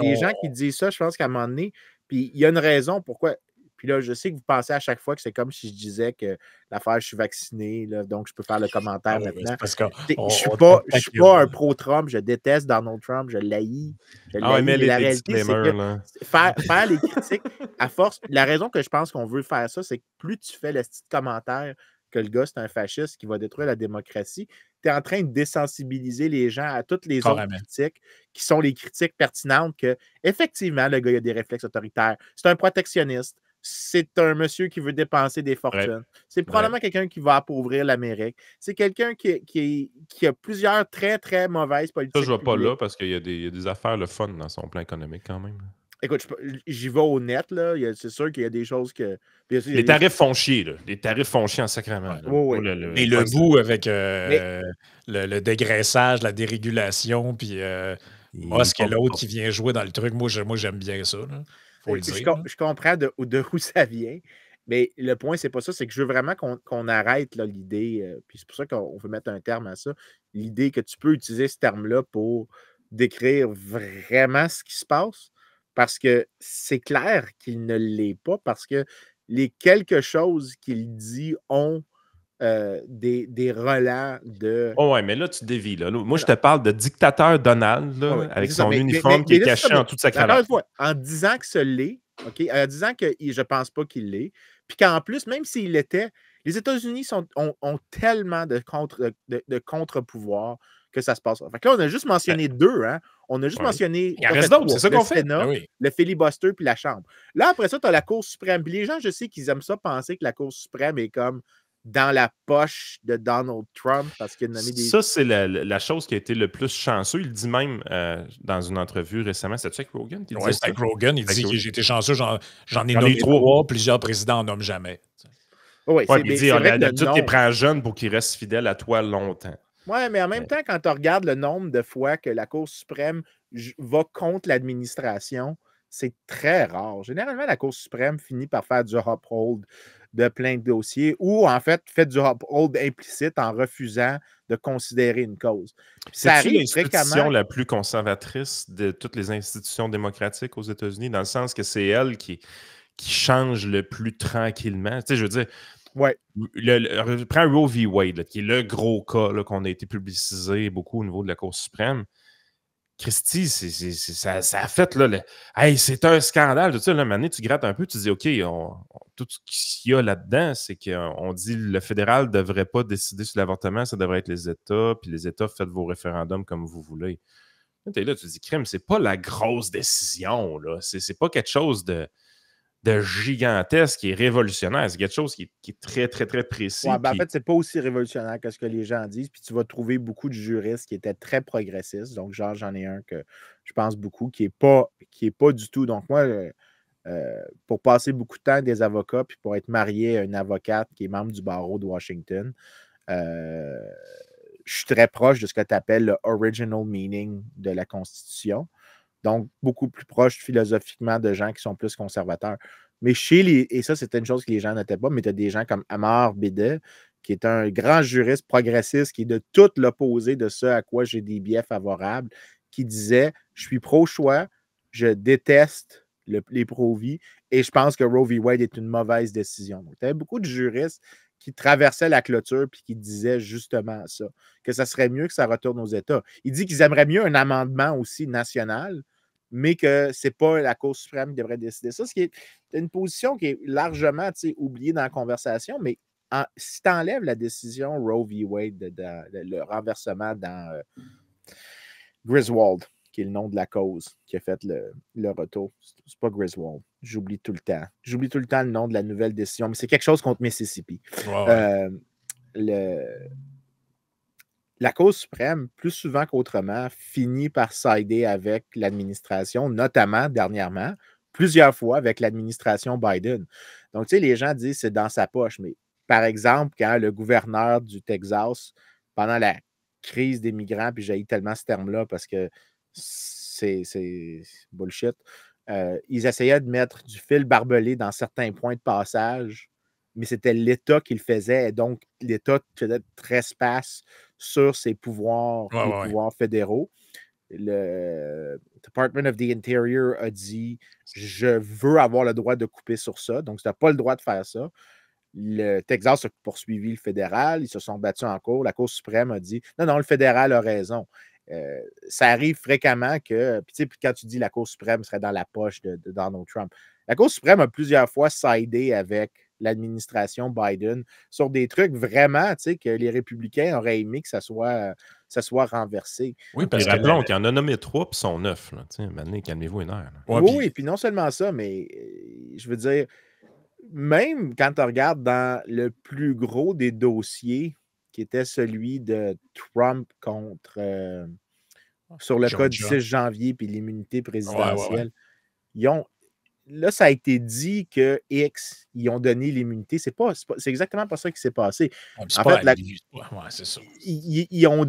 les gens qui disent ça, je pense qu'à un moment donné, puis il y a une raison pourquoi. Puis là, je sais que vous pensez à chaque fois que c'est comme si je disais que l'affaire, je suis vacciné, là, donc je peux faire le commentaire maintenant. Je ne suis pas un pro-Trump, je déteste Donald Trump, je l'haïs. Mais la réalité, c'est que faire les critiques, à force, la raison que je pense qu'on veut faire ça, c'est que plus tu fais le petit commentaire que le gars, c'est un fasciste qui va détruire la démocratie, tu es en train de désensibiliser les gens à toutes les autres critiques qui sont les critiques pertinentes que, effectivement, le gars, il a des réflexes autoritaires. C'est un protectionniste. C'est un monsieur qui veut dépenser des fortunes. C'est probablement quelqu'un qui va appauvrir l'Amérique. C'est quelqu'un qui a plusieurs très, très mauvaises politiques. Ça, je ne vais pas là parce qu'il y a des affaires le fun dans son plan économique quand même. Écoute, j'y vais au net, là. C'est sûr qu'il y a des choses que. Les tarifs font chier, là. Les tarifs font chier en sacrament. Oui. Et le bout avec le dégraissage, la dérégulation, puis ce que l'autre qui vient jouer dans le truc, moi j'aime bien ça. Là. Faut le dire, je comprends de où ça vient, mais le point, c'est pas ça. C'est que je veux vraiment qu'on arrête l'idée, puis c'est pour ça qu'on veut mettre un terme à ça, l'idée que tu peux utiliser ce terme-là pour décrire vraiment ce qui se passe, parce que c'est clair qu'il ne l'est pas, parce que les quelque chose qu'il dit ont des relents de... Oh ouais, mais là, tu dévis. Là. Moi, je te parle de dictateur Donald, là, avec son uniforme qui est caché en toute sa cravate. Encore une fois, en disant que ce l'est, OK, en disant que je ne pense pas qu'il l'est, puis qu'en plus, même s'il l'était, les États-Unis ont tellement de contre-pouvoirs que ça se passera. Fait que là, on a juste mentionné deux, hein? On a juste mentionné c'est ça qu'on fait. Sénat, le filibuster puis la Chambre. Là, après ça, tu as la Cour suprême. Puis les gens, je sais qu'ils aiment ça penser que la Cour suprême est comme dans la poche de Donald Trump parce qu'il a nommé des... Ça, c'est la chose qui a été le plus chanceux. Il dit même dans une entrevue récemment, c'était avec Rogan? Oui, c'était avec Rogan. Il dit que j'ai été chanceux, j'en ai nommé 3, plusieurs présidents n'en nomment jamais. Oui, il dit d'habitude, tu les prends jeunes pour qu'ils restent fidèles à toi longtemps. Oui, mais en même temps, quand tu regardes le nombre de fois que la Cour suprême va contre l'administration, c'est très rare. Généralement, la Cour suprême finit par faire du uphold de plein de dossiers ou, en fait du uphold implicite en refusant de considérer une cause. Puis ça C'est-tu arrive l'institution fréquemment. la plus conservatrice de toutes les institutions démocratiques aux États-Unis, dans le sens que c'est elle qui change le plus tranquillement? Tu sais, je veux dire, Ouais. prends Roe v. Wade, là, qui est le gros cas là, qu'on a été publicisé beaucoup au niveau de la Cour suprême. Christy, ça a fait, là, hey, c'est un scandale, tout ça. Là, maintenant, tu grattes un peu, tu dis, OK, tout ce qu'il y a là-dedans, c'est qu'on dit le fédéral ne devrait pas décider sur l'avortement, ça devrait être les États, puis les États, faites vos référendums comme vous voulez. Là, tu es là, tu dis, crème, c'est pas la grosse décision, là. C'est pas quelque chose de gigantesque qui est révolutionnaire. C'est quelque chose qui est très, très, très précis. Ouais, ben, en Puis fait, c'est pas aussi révolutionnaire que ce que les gens disent. Puis tu vas trouver beaucoup de juristes qui étaient très progressistes. Donc, genre, j'en ai un que je pense beaucoup qui est pas du tout. Donc, moi, pour passer beaucoup de temps avec des avocats, puis pour être marié à une avocate qui est membre du barreau de Washington, je suis très proche de ce que tu appelles le original meaning de la Constitution. Donc, beaucoup plus proche philosophiquement de gens qui sont plus conservateurs. Mais et ça, c'était une chose que les gens notaient pas, mais tu as des gens comme Amar Bide, qui est un grand juriste progressiste, qui est de tout l'opposé de ce à quoi j'ai des biais favorables, qui disait: je suis pro-choix, je déteste les pro-vie, et je pense que Roe v. Wade est une mauvaise décision. Donc, tu avais beaucoup de juristes qui traversaient la clôture puis qui disaient justement ça, que ça serait mieux que ça retourne aux États. Il dit qu'ils aimeraient mieux un amendement aussi national, mais que ce n'est pas la Cour suprême qui devrait décider ça, ce qui est une position qui est largement oubliée dans la conversation, mais si tu enlèves la décision Roe v. Wade, le renversement dans Griswold, qui est le nom de la cause qui a fait le retour. C'est pas Griswold. J'oublie tout le temps. J'oublie tout le temps le nom de la nouvelle décision, mais c'est quelque chose contre Mississippi. Ouais. La Cour suprême, plus souvent qu'autrement, finit par sider avec l'administration, notamment dernièrement, plusieurs fois avec l'administration Biden. Donc, tu sais, les gens disent que c'est dans sa poche, mais par exemple, quand le gouverneur du Texas, pendant la crise des migrants, puis j'ai tellement ce terme-là parce que c'est bullshit, ils essayaient de mettre du fil barbelé dans certains points de passage, mais c'était l'État qui le faisait, et donc l'État faisait trespass sur ses pouvoirs, les pouvoirs fédéraux. Le Department of the Interior a dit: je veux avoir le droit de couper sur ça, donc tu n'as pas le droit de faire ça. Le Texas a poursuivi le fédéral, ils se sont battus en cour. La Cour suprême a dit: non, le fédéral a raison. Ça arrive fréquemment que, puis quand tu dis la Cour suprême serait dans la poche de Donald Trump, la Cour suprême a plusieurs fois sidé avec l'administration Biden sur des trucs vraiment que les républicains auraient aimé que ça soit renversé. Oui, Puis parce que rappelons qu'il en a nommé 3 puis sont 9. Maintenant, calmez-vous une heure. Oui, puis non seulement ça, mais je veux dire, même quand tu regardes dans le plus gros des dossiers, qui était celui de Trump contre sur le cas du 6 janvier puis l'immunité présidentielle, là, ça a été dit que X, ils ont donné l'immunité. C'est exactement pas ça qui s'est passé. En fait, c'est ça. Ils ont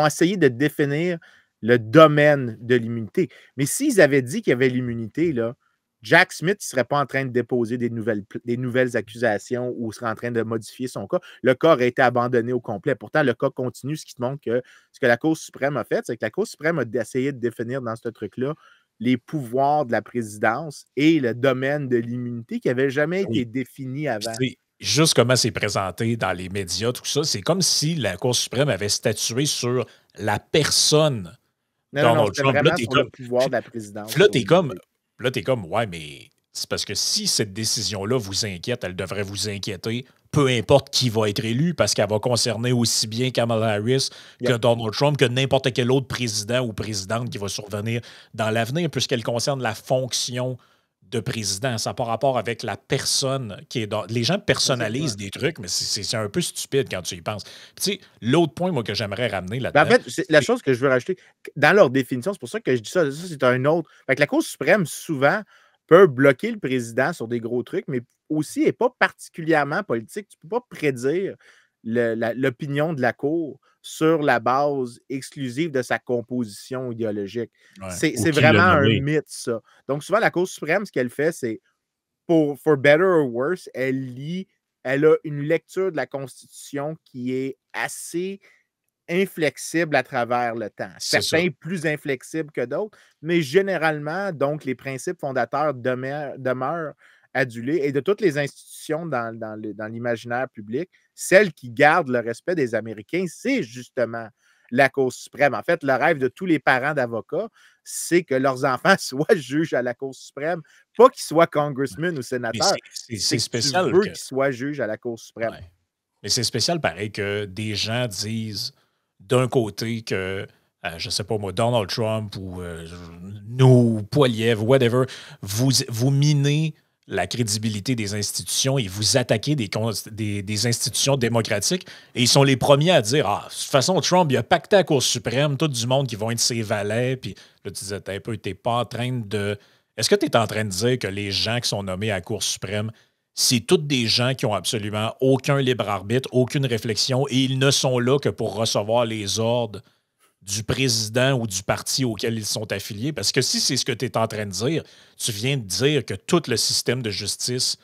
essayé de définir le domaine de l'immunité. Mais s'ils avaient dit qu'il y avait l'immunité, là, Jack Smith ne serait pas en train de déposer des nouvelles accusations ou serait en train de modifier son cas. Le cas aurait été abandonné au complet. Pourtant, le cas continue, ce qui te montre que ce que la Cour suprême a fait, c'est que la Cour suprême a essayé de définir dans ce truc-là les pouvoirs de la présidence et le domaine de l'immunité qui n'avait jamais été défini avant. Juste comment c'est présenté dans les médias, tout ça, c'est comme si la Cour suprême avait statué sur la personne Donald Trump. Vraiment sur le pouvoir de la présidence. Là, t'es comme, ouais, mais c'est parce que si cette décision-là vous inquiète, elle devrait vous inquiéter, peu importe qui va être élu, parce qu'elle va concerner aussi bien Kamala Harris que Donald Trump, que n'importe quel autre président ou présidente qui va survenir dans l'avenir, puisqu'elle concerne la fonction de président. Ça n'a pas rapport avec la personne qui est dans... Les gens personnalisent des trucs, mais c'est un peu stupide quand tu y penses. Tu sais, l'autre point, moi, que j'aimerais ramener là-dedans... En fait, la chose que je veux rajouter, dans leur définition, c'est pour ça que je dis ça, c'est un autre... Fait que la Cour suprême, souvent, peut bloquer le président sur des gros trucs, mais aussi n'est pas particulièrement politique. Tu ne peux pas prédire l'opinion de la Cour sur la base exclusive de sa composition idéologique. Ouais. C'est vraiment un mythe, ça. Donc, souvent, la Cour suprême, ce qu'elle fait, c'est, for better or worse, elle a une lecture de la Constitution qui est assez inflexible à travers le temps. Certains plus inflexibles que d'autres, mais généralement, donc, les principes fondateurs demeurent adulés. Et de toutes les institutions dans l'imaginaire public, celle qui garde le respect des Américains, c'est justement la Cour suprême. En fait, le rêve de tous les parents d'avocats, c'est que leurs enfants soient juges à la Cour suprême, pas qu'ils soient congressmen ou sénateurs. C'est spécial. Tu veux qu'ils soient juges à la Cour suprême. Ouais. Mais c'est spécial, pareil, que des gens disent d'un côté que, je sais pas moi, Donald Trump ou nous, Poiliev, whatever, vous minez la crédibilité des institutions et vous attaquez des institutions démocratiques. Et ils sont les premiers à dire, de toute façon, Trump, il a pacté à la Cour suprême, tout du monde qui vont être ses valets. Puis là, tu disais, t'es pas en train de... Est-ce que tu es en train de dire que les gens qui sont nommés à la Cour suprême, c'est tous des gens qui ont absolument aucun libre arbitre, aucune réflexion, et ils ne sont là que pour recevoir les ordres du président ou du parti auquel ils sont affiliés? Parce que si c'est ce que tu es en train de dire, tu viens de dire que tout le système de justice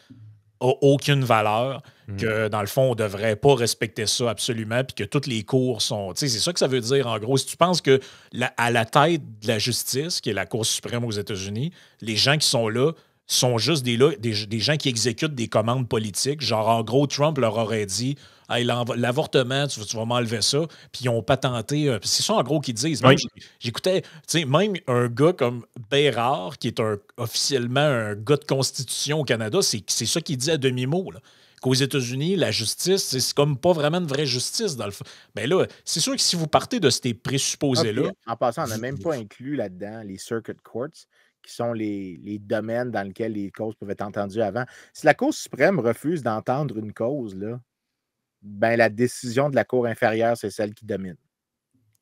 n'a aucune valeur, que dans le fond, on ne devrait pas respecter ça absolument, puis que toutes les cours sont... Tu sais, c'est ça que ça veut dire, en gros. Si tu penses que à la tête de la justice, qui est la Cour suprême aux États-Unis, les gens qui sont là sont juste des gens qui exécutent des commandes politiques. Genre, en gros, Trump leur aurait dit hey, l'avortement, tu vas m'enlever ça. Puis ils ont patenté. C'est ça, en gros, qu'ils disent. Même, j'écoutais, tu sais, même un gars comme Bérard, qui est officiellement un gars de constitution au Canada, c'est ça qu'il dit à demi-mot, là. Qu'aux États-Unis, la justice, c'est comme pas vraiment une vraie justice, dans le fond. Bien là, c'est sûr que si vous partez de ces présupposés-là... En passant, on n'a même pas inclus là-dedans les circuit courts, qui sont les domaines dans lesquels les causes peuvent être entendues avant. Si la Cour suprême refuse d'entendre une cause, là, ben la décision de la Cour inférieure, c'est celle qui domine.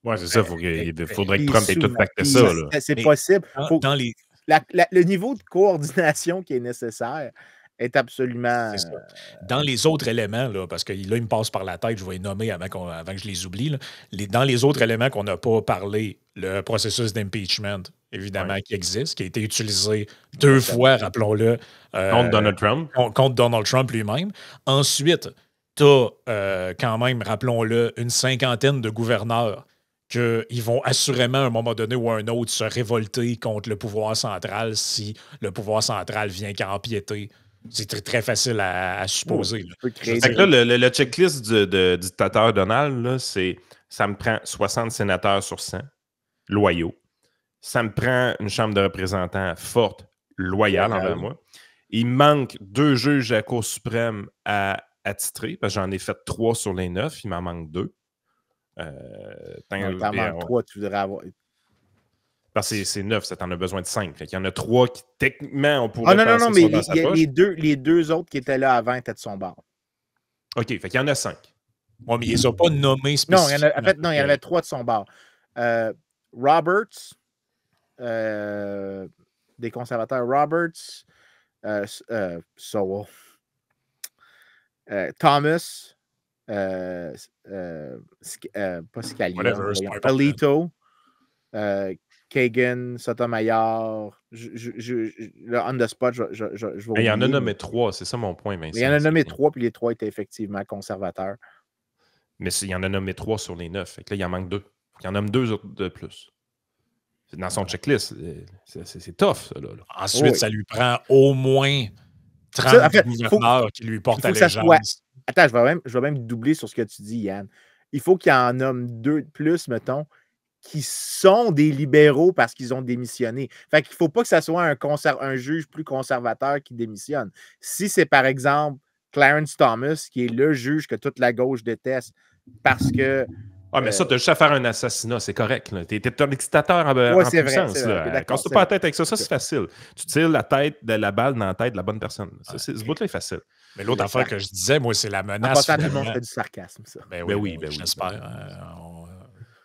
Oui, c'est ça. Il faudrait que Trump ait tout pacté ça. C'est possible. Le niveau de coordination qui est nécessaire est absolument... C'est ça. Dans les autres éléments, là, parce que là, il me passe par la tête, je vais les nommer avant que je les oublie. Là. Dans les autres éléments qu'on n'a pas parlé, le processus d'impeachment, évidemment, qui existe, qui a été utilisé 2 fois, rappelons-le. Contre Donald Trump. Contre Donald Trump lui-même. Ensuite, tu as quand même, rappelons-le, une 50aine de gouverneurs qu'ils vont assurément, à un moment donné ou à un autre, se révolter contre le pouvoir central si le pouvoir central vient qu'empiéter. C'est très, très facile à supposer. Fait que là, le checklist de dictateur Donald, là, c'est ça me prend 60 sénateurs sur 100, loyaux. Ça me prend une chambre de représentants forte, loyale envers moi. Il manque 2 juges à la Cour suprême à attitrer, parce que j'en ai fait 3 sur les 9, il m'en manque 2. T'en manques 3, tu voudrais avoir... Parce que c'est 9, ça t'en a besoin de 5. Il y en a 3 qui, techniquement, on pourrait penser non, mais les deux autres qui étaient là avant étaient de son bord. OK, fait qu'il y en a 5. Oui, mais ils ne sont pas nommés spécifiquement. Non, il y en avait 3 de son bord. Roberts, des conservateurs, Roberts, Sowell, Thomas, pas Scalia, Alito, Kagan, Sotomayor, on the spot, je vais il y en a nommé 3, c'est ça mon point, Vincent. Il y en a nommé 3, puis les 3 étaient effectivement conservateurs. Mais il y en a nommé 3 sur les 9. Fait que là, il en manque 2. Il en nomme 2 autres de plus. Dans son checklist, c'est tough, ça. Là. Ensuite, ça lui prend au moins 30 gouverneurs qui lui portent allégeance. Attends, je vais même doubler sur ce que tu dis, Yann. Il faut qu'il en nomme 2 de plus, mettons, qui sont des libéraux parce qu'ils ont démissionné. Fait qu'il ne faut pas que ça soit un juge plus conservateur qui démissionne. Si c'est, par exemple, Clarence Thomas, qui est le juge que toute la gauche déteste parce que... Ah, mais ça, tu as juste à faire un assassinat, c'est correct. Tu es un dictateur en puissance. Casse-toi pas la tête avec ça, c'est facile. Tu tires la balle dans la tête de la bonne personne. Ce bout-là est facile. Mais l'autre affaire que je disais, moi, c'est la menace. Tout le monde fait du sarcasme, ça. Ben oui, j'espère.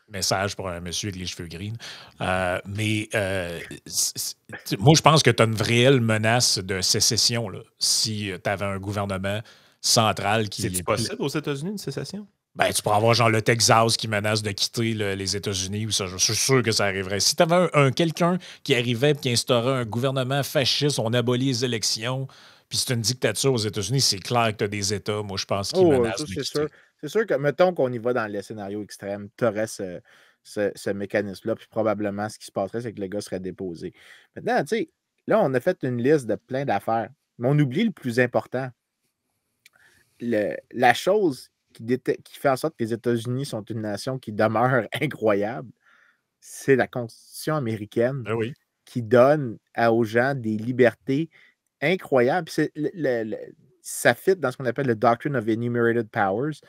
Message pour un monsieur avec les cheveux gris. Moi, je pense que tu as une réelle menace de sécession là, si tu avais un gouvernement centrale qui C'est possible aux États-Unis, une sécession? Ben, tu pourrais avoir genre le Texas qui menace de quitter les États-Unis, ou ça, je suis sûr que ça arriverait. Si tu avais quelqu'un qui arrivait et qui instaurait un gouvernement fasciste, on abolit les élections, puis c'est une dictature aux États-Unis, c'est clair que tu as des États, moi, je pense, qui menacent de c'est quitter. sûr. C'est sûr que, mettons qu'on y va dans les scénarios extrêmes, tu aurais ce mécanisme-là, puis probablement, ce qui se passerait, c'est que le gars serait déposé. Maintenant, tu sais, là, on a fait une liste de plein d'affaires, mais on oublie le plus important. La chose qui fait en sorte que les États-Unis sont une nation qui demeure incroyable, c'est la Constitution américaine Ben oui. qui donne aux gens des libertés incroyables. Ça fit dans ce qu'on appelle le Doctrine of Enumerated Powers.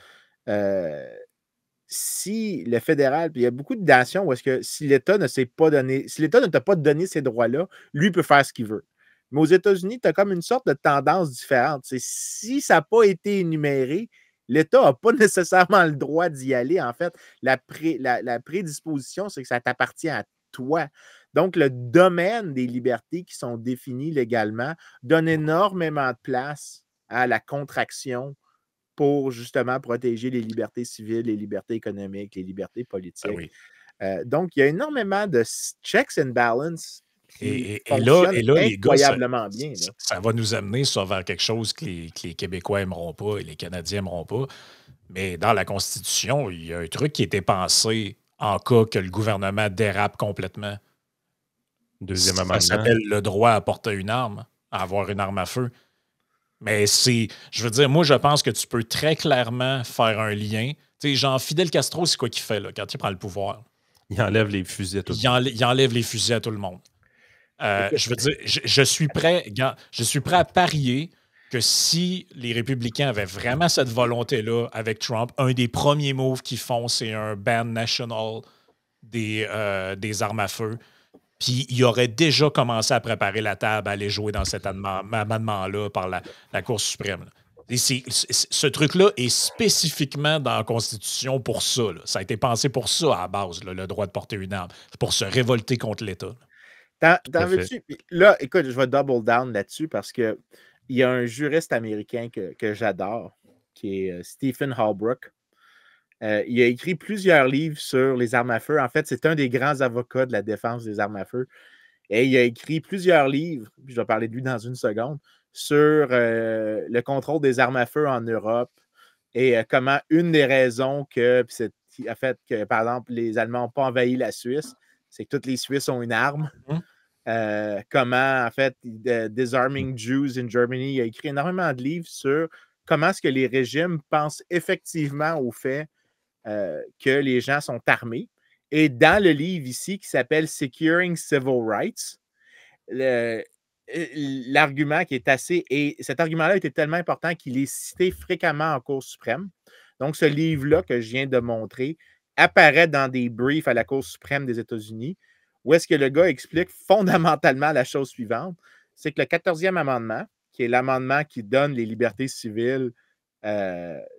Si le fédéral, puis il y a beaucoup de nations où est-ce que si l'État ne t'a pas donné ces droits-là, lui peut faire ce qu'il veut. Mais aux États-Unis, tu as comme une sorte de tendance différente. Si ça n'a pas été énuméré, l'État n'a pas nécessairement le droit d'y aller. En fait, la prédisposition, c'est que ça t'appartient à toi. Donc, le domaine des libertés qui sont définies légalement donne énormément de place à la contraction pour justement protéger les libertés civiles, les libertés économiques, les libertés politiques. Ben oui. Donc, il y a énormément de checks and balances Et fonctionne là, les gars, incroyablement bien. Là. Ça va nous amener ça vers quelque chose que les Québécois n'aimeront pas et les Canadiens n'aimeront pas. Mais dans la Constitution, il y a un truc qui a été pensé en cas que le gouvernement dérape complètement. Deuxième Ça amendement. s'appelle le droit à porter une arme, à avoir une arme à feu. Mais je veux dire, moi, je pense que tu peux très clairement faire un lien. Tu sais, genre, Fidel Castro, c'est quoi qu'il fait là, quand il prend le pouvoir? Il enlève les fusils à tout le monde. Il enlève les fusils à tout le monde. Je veux dire, je suis prêt à parier que si les républicains avaient vraiment cette volonté-là avec Trump, un des premiers moves qu'ils font, c'est un ban national des armes à feu. Puis il aurait déjà commencé à préparer la table à aller jouer dans cet amendement-là par la Cour suprême. Et ce truc-là est spécifiquement dans la Constitution pour ça. Là. Ça a été pensé pour ça à la base, là, le droit de porter une arme. C'est pour se révolter contre l'État. T'en veux-tu? Là, écoute, je vais double down là-dessus parce qu'il y a un juriste américain que j'adore, qui est Stephen Halbrook. Il a écrit plusieurs livres sur les armes à feu. En fait, c'est un des grands avocats de la défense des armes à feu. Et il a écrit plusieurs livres, puis je vais parler de lui dans une seconde, sur le contrôle des armes à feu en Europe et comment une des raisons qui a fait que, par exemple, les Allemands n'ont pas envahi la Suisse, c'est que tous les Suisses ont une arme. Comment, en fait, Disarming Jews in Germany, il a écrit énormément de livres sur comment est-ce que les régimes pensent effectivement au fait que les gens sont armés. Et dans le livre ici qui s'appelle Securing Civil Rights, l'argument qui est assez... Et cet argument-là était tellement important qu'il est cité fréquemment en Cour suprême. Donc, ce livre-là que je viens de montrer apparaît dans des briefs à la Cour suprême des États-Unis, où est-ce que le gars explique fondamentalement la chose suivante, c'est que le 14e amendement, qui est l'amendement qui donne les libertés civiles,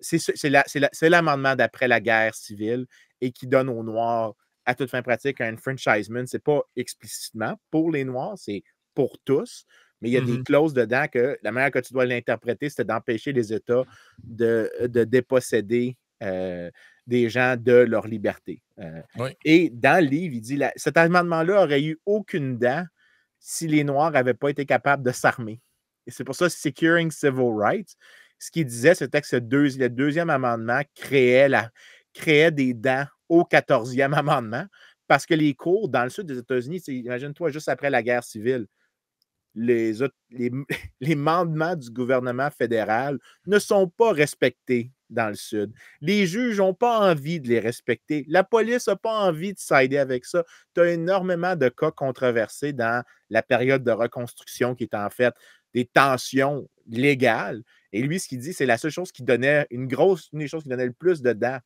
c'est l'amendement d'après la guerre civile et qui donne aux Noirs, à toute fin pratique, un enfranchisement. Ce n'est pas explicitement pour les Noirs, c'est pour tous, mais il y a des clauses dedans que la manière que tu dois l'interpréter, c'est d'empêcher les États de déposséder des gens de leur liberté. Oui. Et dans le livre, il dit cet amendement-là n'aurait eu aucune dent si les Noirs n'avaient pas été capables de s'armer. Et c'est pour ça, Securing Civil Rights, ce qu'il disait, c'était que le deuxième amendement créait des dents au 14e amendement parce que les cours dans le sud des États-Unis, imagine-toi, juste après la guerre civile, les mandements du gouvernement fédéral ne sont pas respectés dans le Sud. Les juges n'ont pas envie de les respecter. La police n'a pas envie de s'aider avec ça. Tu as énormément de cas controversés dans la période de reconstruction qui est en fait des tensions légales. Et lui, ce qu'il dit, c'est la seule chose qui donnait une des choses qui donnait le plus de dents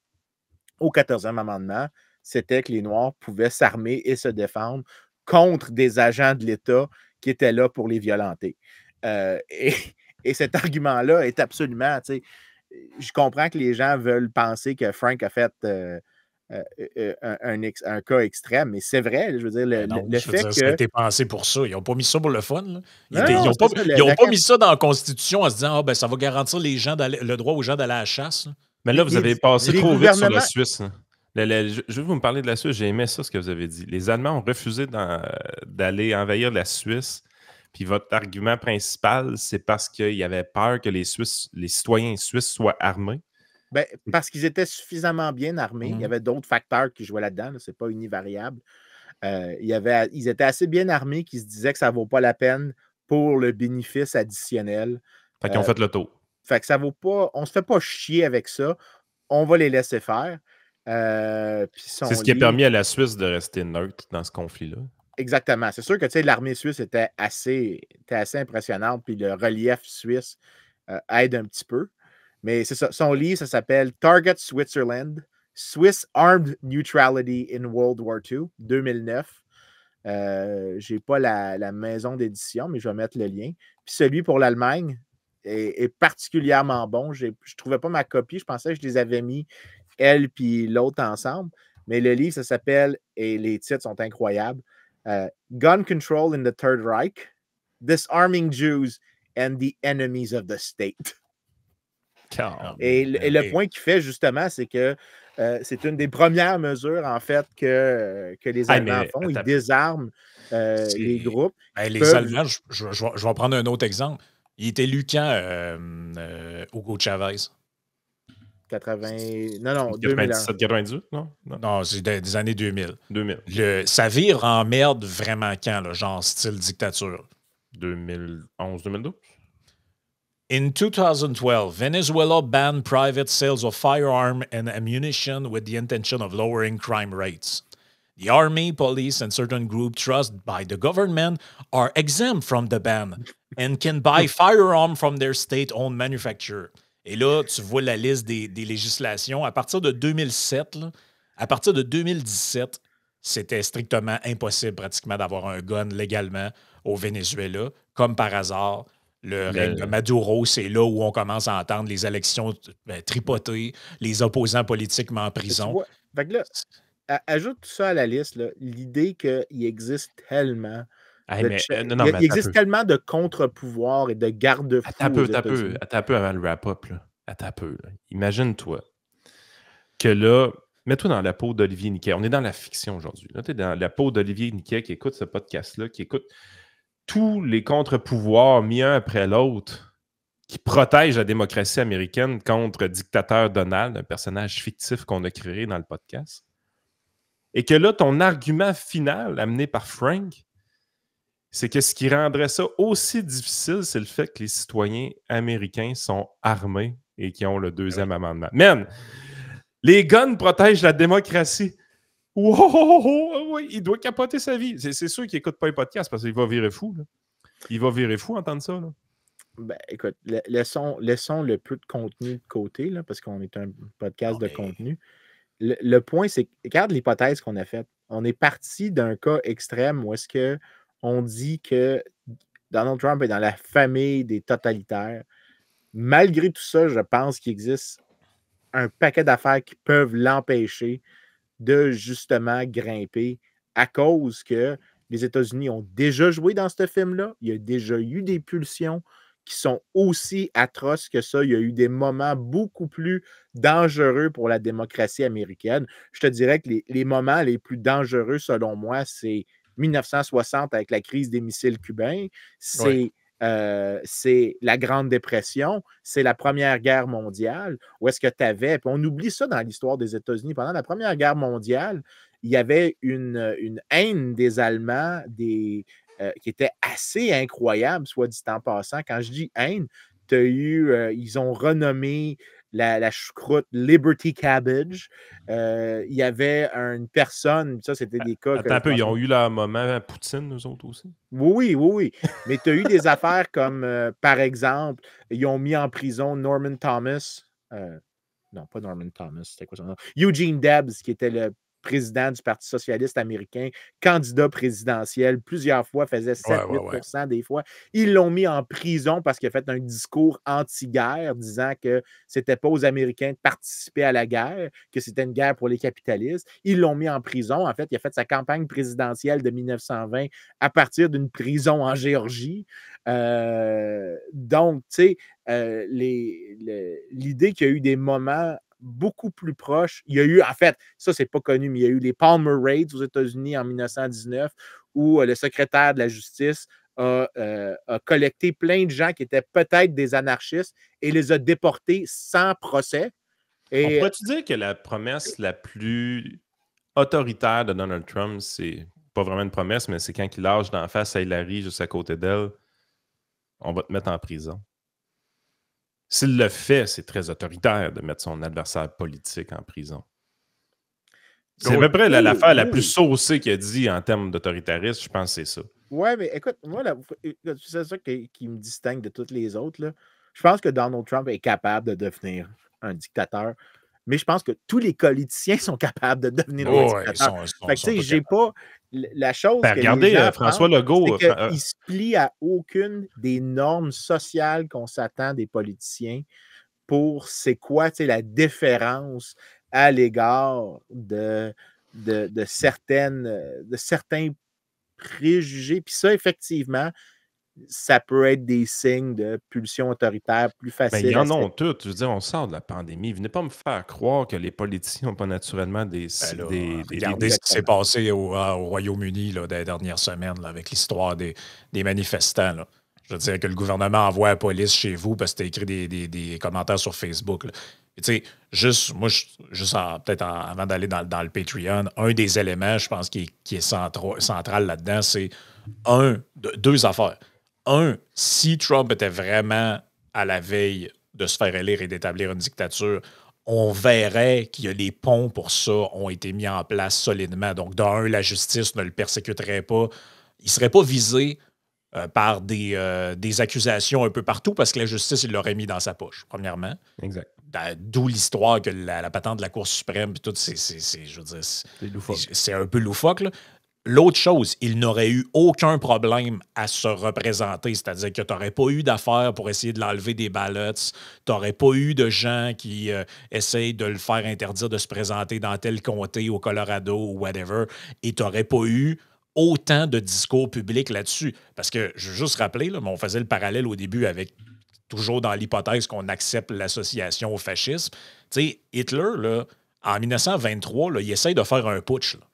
au 14e amendement, c'était que les Noirs pouvaient s'armer et se défendre contre des agents de l'État qui étaient là pour les violenter. Et cet argument-là est absolument, je comprends que les gens veulent penser que Frank a fait un cas extrême, mais c'est vrai, je veux dire, le fait que... Ça a été pensé pour ça. Ils n'ont pas mis ça pour le fun. Là. Ils n'ont pas mis ça dans la Constitution en se disant ça va garantir le droit aux gens d'aller à la chasse. Là. Mais là, vous avez passé trop vite sur la Suisse. Hein. Je veux vous me parler de la Suisse. J'ai aimé ça, ce que vous avez dit. Les Allemands ont refusé d'aller envahir la Suisse. Puis votre argument principal, c'est parce qu'ils avaient peur que les citoyens suisses soient armés. Ben, parce qu'ils étaient suffisamment bien armés. Il y avait d'autres facteurs qui jouaient là-dedans. Ce n'est pas univariable. Ils étaient assez bien armés qu'ils se disaient que ça ne vaut pas la peine pour le bénéfice additionnel. Fait qu'ils ont fait le tour. Fait que ça vaut pas. On ne se fait pas chier avec ça. On va les laisser faire. C'est ce qui a permis à la Suisse de rester neutre dans ce conflit-là. Exactement. C'est sûr que l'armée suisse était assez impressionnante, puis le relief suisse aide un petit peu. Mais c'est ça. Son livre, ça s'appelle Target Switzerland, Swiss Armed Neutrality in World War II, 2009. Je n'ai pas la maison d'édition, mais je vais mettre le lien. Puis celui pour l'Allemagne est particulièrement bon. Je ne trouvais pas ma copie. Je pensais que je les avais mis, elle puis l'autre, ensemble. Mais le livre, ça s'appelle, et les titres sont incroyables, Gun Control in the Third Reich, Disarming Jews and the Enemies of the State. Et le point qu'il fait, justement, c'est que c'est une des premières mesures, en fait, que les Allemands font. Ils désarment les groupes. Les Allemands, je vais prendre un autre exemple. Il était élu quand, Hugo Chavez? 2017, 98, non? Non, c'est des années 2000. 2000. Ça vire en merde vraiment quand, là, genre style dictature? 2011, 2012? In 2012, Venezuela banned private sales of firearms and ammunition with the intention of lowering crime rates. The army, police, and certain groups trusted by the government are exempt from the ban and can buy firearms from their state-owned manufacturer. Et là, tu vois la liste des législations. À partir de 2007, là, à partir de 2017, c'était strictement impossible pratiquement d'avoir un gun légalement au Venezuela. Comme par hasard, le règne de Maduro, c'est là où on commence à entendre les élections tripotées, les opposants politiquement en prison. Fait que là, ajoute tout ça à la liste, l'idée qu'il existe tellement... il existe tellement de contre-pouvoirs et de garde-fous. Attends un peu avant le wrap-up. Attends un peu. Imagine-toi que là, mets-toi dans la peau d'Olivier Niquet. On est dans la fiction aujourd'hui. Là, tu es dans la peau d'Olivier Niquet qui écoute ce podcast-là, qui écoute tous les contre-pouvoirs mis un après l'autre qui protègent la démocratie américaine contre dictateur Donald, un personnage fictif qu'on a créé dans le podcast. Et que là, ton argument final amené par Frank, c'est que ce qui rendrait ça aussi difficile, c'est le fait que les citoyens américains sont armés et qui ont le deuxième amendement. Man, les guns protègent la démocratie. Wow, il doit capoter sa vie. C'est sûr qu'il n'écoute pas les podcasts parce qu'il va virer fou. Là. Il va virer fou entendre ça. Là. Ben, écoute, laissons le peu de contenu de côté, là, parce qu'on est un podcast de contenu. Le point, c'est que, regarde l'hypothèse qu'on a faite. On est parti d'un cas extrême où est-ce que on dit que Donald Trump est dans la famille des totalitaires. Malgré tout ça, je pense qu'il existe un paquet d'affaires qui peuvent l'empêcher de justement grimper à cause que les États-Unis ont déjà joué dans ce film-là. Il y a déjà eu des pulsions qui sont aussi atroces que ça. Il y a eu des moments beaucoup plus dangereux pour la démocratie américaine. Je te dirais que les moments les plus dangereux, selon moi, c'est 1960 avec la crise des missiles cubains, c'est la Grande Dépression, c'est la Première Guerre mondiale, où est-ce que tu avais, puis on oublie ça dans l'histoire des États-Unis, pendant la Première Guerre mondiale, il y avait une haine des Allemands qui était assez incroyable, soit dit en passant. Quand je dis haine, tu as eu, ils ont renommé la choucroute Liberty Cabbage. Il y avait une personne, ça c'était des cas... Attends un peu, ils ont eu leur moment à Poutine, nous autres aussi? Oui. Mais tu as eu des affaires comme, par exemple, ils ont mis en prison Norman Thomas. Non, pas Norman Thomas, c'était quoi son nom? Eugene Debs, qui était le président du Parti socialiste américain, candidat présidentiel, plusieurs fois, faisait 7-8% des fois. Ils l'ont mis en prison parce qu'il a fait un discours anti-guerre disant que c'était pas aux Américains de participer à la guerre, que c'était une guerre pour les capitalistes. Ils l'ont mis en prison. En fait, il a fait sa campagne présidentielle de 1920 à partir d'une prison en Géorgie. Donc, tu sais, l'idée qu'il y a eu des moments beaucoup plus proches. Il y a eu, en fait, ça, c'est pas connu, mais il y a eu les Palmer Raids aux États-Unis en 1919 où le secrétaire de la justice a collecté plein de gens qui étaient peut-être des anarchistes et les a déportés sans procès. On pourrait-tu dire que la promesse la plus autoritaire de Donald Trump, c'est pas vraiment une promesse, mais c'est quand il lâche d'en face à Hillary juste à côté d'elle, on va te mettre en prison. S'il le fait, c'est très autoritaire de mettre son adversaire politique en prison. C'est à peu près l'affaire la plus saucée qu'il a dit en termes d'autoritarisme, je pense que c'est ça. Ouais, mais écoute, moi, c'est ça qui me distingue de toutes les autres. Là. Je pense que Donald Trump est capable de devenir un dictateur, mais je pense que tous les politiciens sont capables de devenir des dictateurs. Fait que, tu sais, j'ai pas... La chose que regardez, les gens François Legault... c'est qu'il se plie à aucune des normes sociales qu'on s'attend des politiciens pour c'est quoi, tu sais, la déférence à l'égard de certains préjugés. Puis ça, effectivement, ça peut être des signes de pulsion autoritaire plus faciles. Mais ils en ont toutes. Je veux dire, on sort de la pandémie. Venez pas me faire croire que les politiciens n'ont pas naturellement regardez ce qui s'est passé au Royaume-Uni dans les dernières semaines là, avec l'histoire des manifestants. Là. Je veux dire que le gouvernement envoie la police chez vous parce que tu as écrit des commentaires sur Facebook. Tu sais, peut-être avant d'aller dans le Patreon, un des éléments, je pense, qui est central là-dedans, c'est deux affaires. Si Trump était vraiment à la veille de se faire élire et d'établir une dictature, on verrait que les ponts pour ça ont été mis en place solidement. Donc, la justice ne le persécuterait pas. Il ne serait pas visé par des accusations un peu partout parce que la justice, il l'aurait mis dans sa poche, premièrement. Exact. D'où l'histoire que la patente de la Cour suprême, puis tout, c'est un peu loufoque, là. L'autre chose, il n'aurait eu aucun problème à se représenter, c'est-à-dire que tu n'aurais pas eu d'affaires pour essayer de l'enlever des ballots, tu n'aurais pas eu de gens qui essayent de le faire interdire de se présenter dans tel comté au Colorado ou whatever, et tu n'aurais pas eu autant de discours publics là-dessus. Parce que, je veux juste rappeler, là, mais on faisait le parallèle au début avec, toujours dans l'hypothèse qu'on accepte l'association au fascisme. Tu sais, Hitler, là, en 1923, là, il essaye de faire un putsch, là.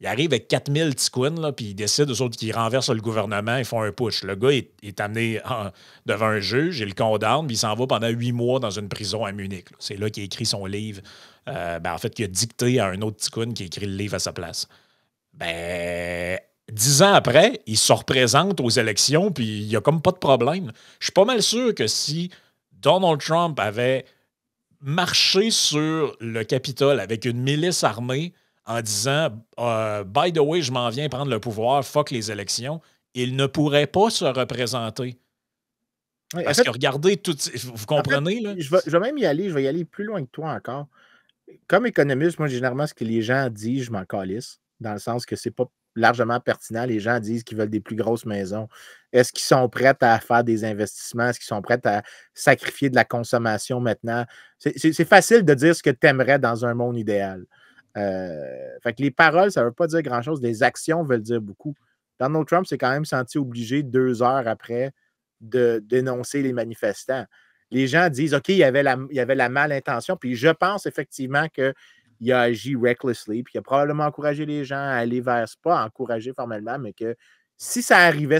Il arrive avec 4000 ticouines, là, puis il décide, eux autres, qu'ils renversent le gouvernement, ils font un putsch. Le gars est amené devant un juge, il le condamne, puis il s'en va pendant 8 mois dans une prison à Munich. Là. C'est là qu'il a écrit son livre. En fait, qu'il a dicté à un autre ticoune qui a écrit le livre à sa place. 10 ans après, il se représente aux élections, puis il n'y a comme pas de problème. Je suis pas mal sûr que si Donald Trump avait marché sur le Capitole avec une milice armée, en disant by the way, je m'en viens prendre le pouvoir, fuck les élections, il ne pourrait pas se représenter. Oui, parce que regardez, vous comprenez? En fait, là? Je vais même y aller plus loin que toi encore. Comme économiste, moi, généralement, ce que les gens disent, je m'en calisse, dans le sens que c'est pas largement pertinent. Les gens disent qu'ils veulent des plus grosses maisons. Est-ce qu'ils sont prêts à faire des investissements? Est-ce qu'ils sont prêts à sacrifier de la consommation maintenant? C'est facile de dire ce que tu aimerais dans un monde idéal. Fait que les paroles, ça ne veut pas dire grand-chose. Les actions veulent dire beaucoup. Donald Trump s'est quand même senti obligé 2 heures après de dénoncer les manifestants. Les gens disent, OK, il y avait la malintention, puis je pense effectivement qu'il a agi recklessly, puis il a probablement encouragé les gens à aller vers, pas encouragé formellement, mais que si ça arrivait,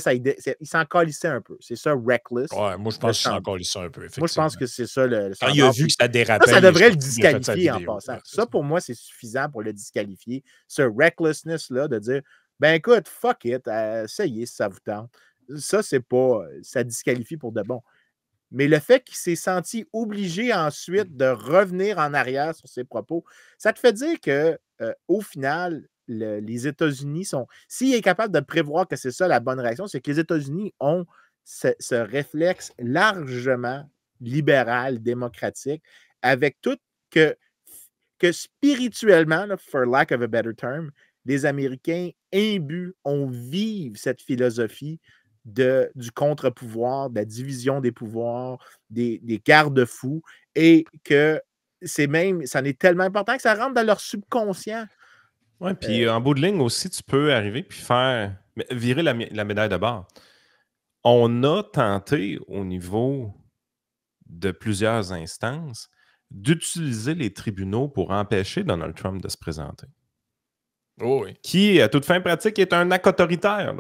il s'en calissait un peu. C'est ça, reckless. Ouais, moi, je pense qu'il s'en calissait un peu, moi, je pense que c'est ça le quand il a vu que ça dérapait, ça devrait le disqualifier en passant. Ça, pour moi, c'est suffisant pour le disqualifier. Ce recklessness-là, de dire, ben écoute, fuck it, essayez si ça vous tente. Ça, c'est pas... Ça disqualifie pour de bon. Mais le fait qu'il s'est senti obligé ensuite de revenir en arrière sur ses propos, ça te fait dire que au final, les États-Unis sont... S'il est capable de prévoir que c'est ça la bonne réaction, c'est que les États-Unis ont ce réflexe largement libéral, démocratique, avec tout que que spirituellement, là, for lack of a better term, les Américains on vive cette philosophie du contre-pouvoir, de la division des pouvoirs, des garde-fous, et que ça en est tellement important que ça rentre dans leur subconscient. Oui, puis en bout de ligne aussi, tu peux arriver puis virer la médaille de bord. On a tenté au niveau de plusieurs instances d'utiliser les tribunaux pour empêcher Donald Trump de se présenter. Oh oui. Qui, à toute fin pratique, est un acte autoritaire.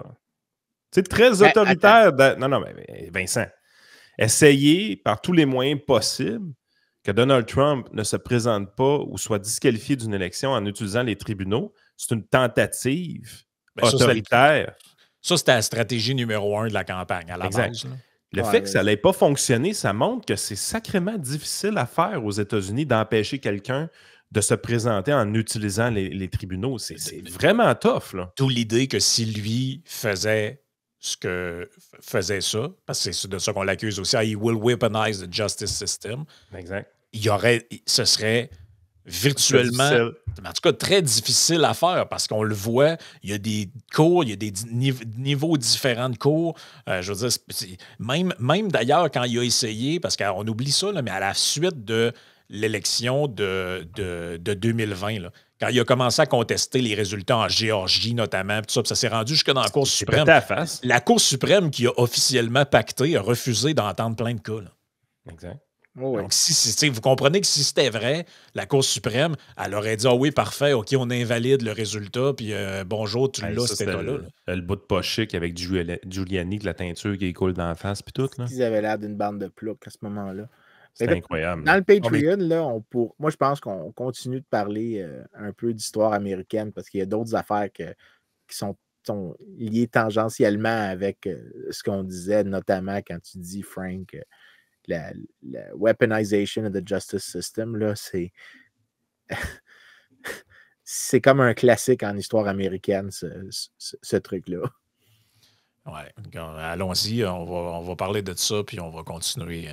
C'est très autoritaire. Non, mais Vincent, essayer par tous les moyens possibles que Donald Trump ne se présente pas ou soit disqualifié d'une élection en utilisant les tribunaux, c'est une tentative autoritaire. Ça, c'était la stratégie numéro 1 de la campagne, à la base. Là. Le fait que ça n'allait pas fonctionner, ça montre que c'est sacrément difficile à faire aux États-Unis d'empêcher quelqu'un de se présenter en utilisant les tribunaux. C'est vraiment tough. D'où l'idée que si lui faisait ça, parce que c'est de ça qu'on l'accuse aussi, he will weaponize the justice system. Exact. Ce serait virtuellement, en tout cas très difficile à faire parce qu'on le voit, il y a des cours, il y a des niveaux différents de cours. Je veux dire, même d'ailleurs, quand il a essayé, parce qu'on oublie ça, là, mais à la suite de l'élection de 2020, là, quand il a commencé à contester les résultats en Géorgie, notamment, tout ça, puis ça s'est rendu jusque dans la Cour suprême. La Cour suprême qui a officiellement pacté a refusé d'entendre plein de cas. Là. Exact. Oh oui. Donc, vous comprenez que si c'était vrai, la Cour suprême, elle aurait dit « Ah oui, parfait, OK, on invalide le résultat, puis bonjour, tu l'as, cet état-là. » Le bout de poche chic avec Giuliani, de la teinture qui coule dans la face, puis tout. Là. Ils avaient l'air d'une bande de ploucs à ce moment-là. C'est incroyable. Dans le Patreon, là, moi, je pense qu'on continue de parler un peu d'histoire américaine parce qu'il y a d'autres affaires qui sont liées tangentiellement avec ce qu'on disait, notamment quand tu dis, Frank, la weaponization of the justice system, là, c'est comme un classique en histoire américaine, ce truc-là. Ouais, allons-y, on va parler de ça, puis on va continuer.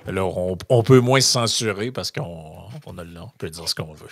Là, on peut moins se censurer parce qu'on peut dire ce qu'on veut.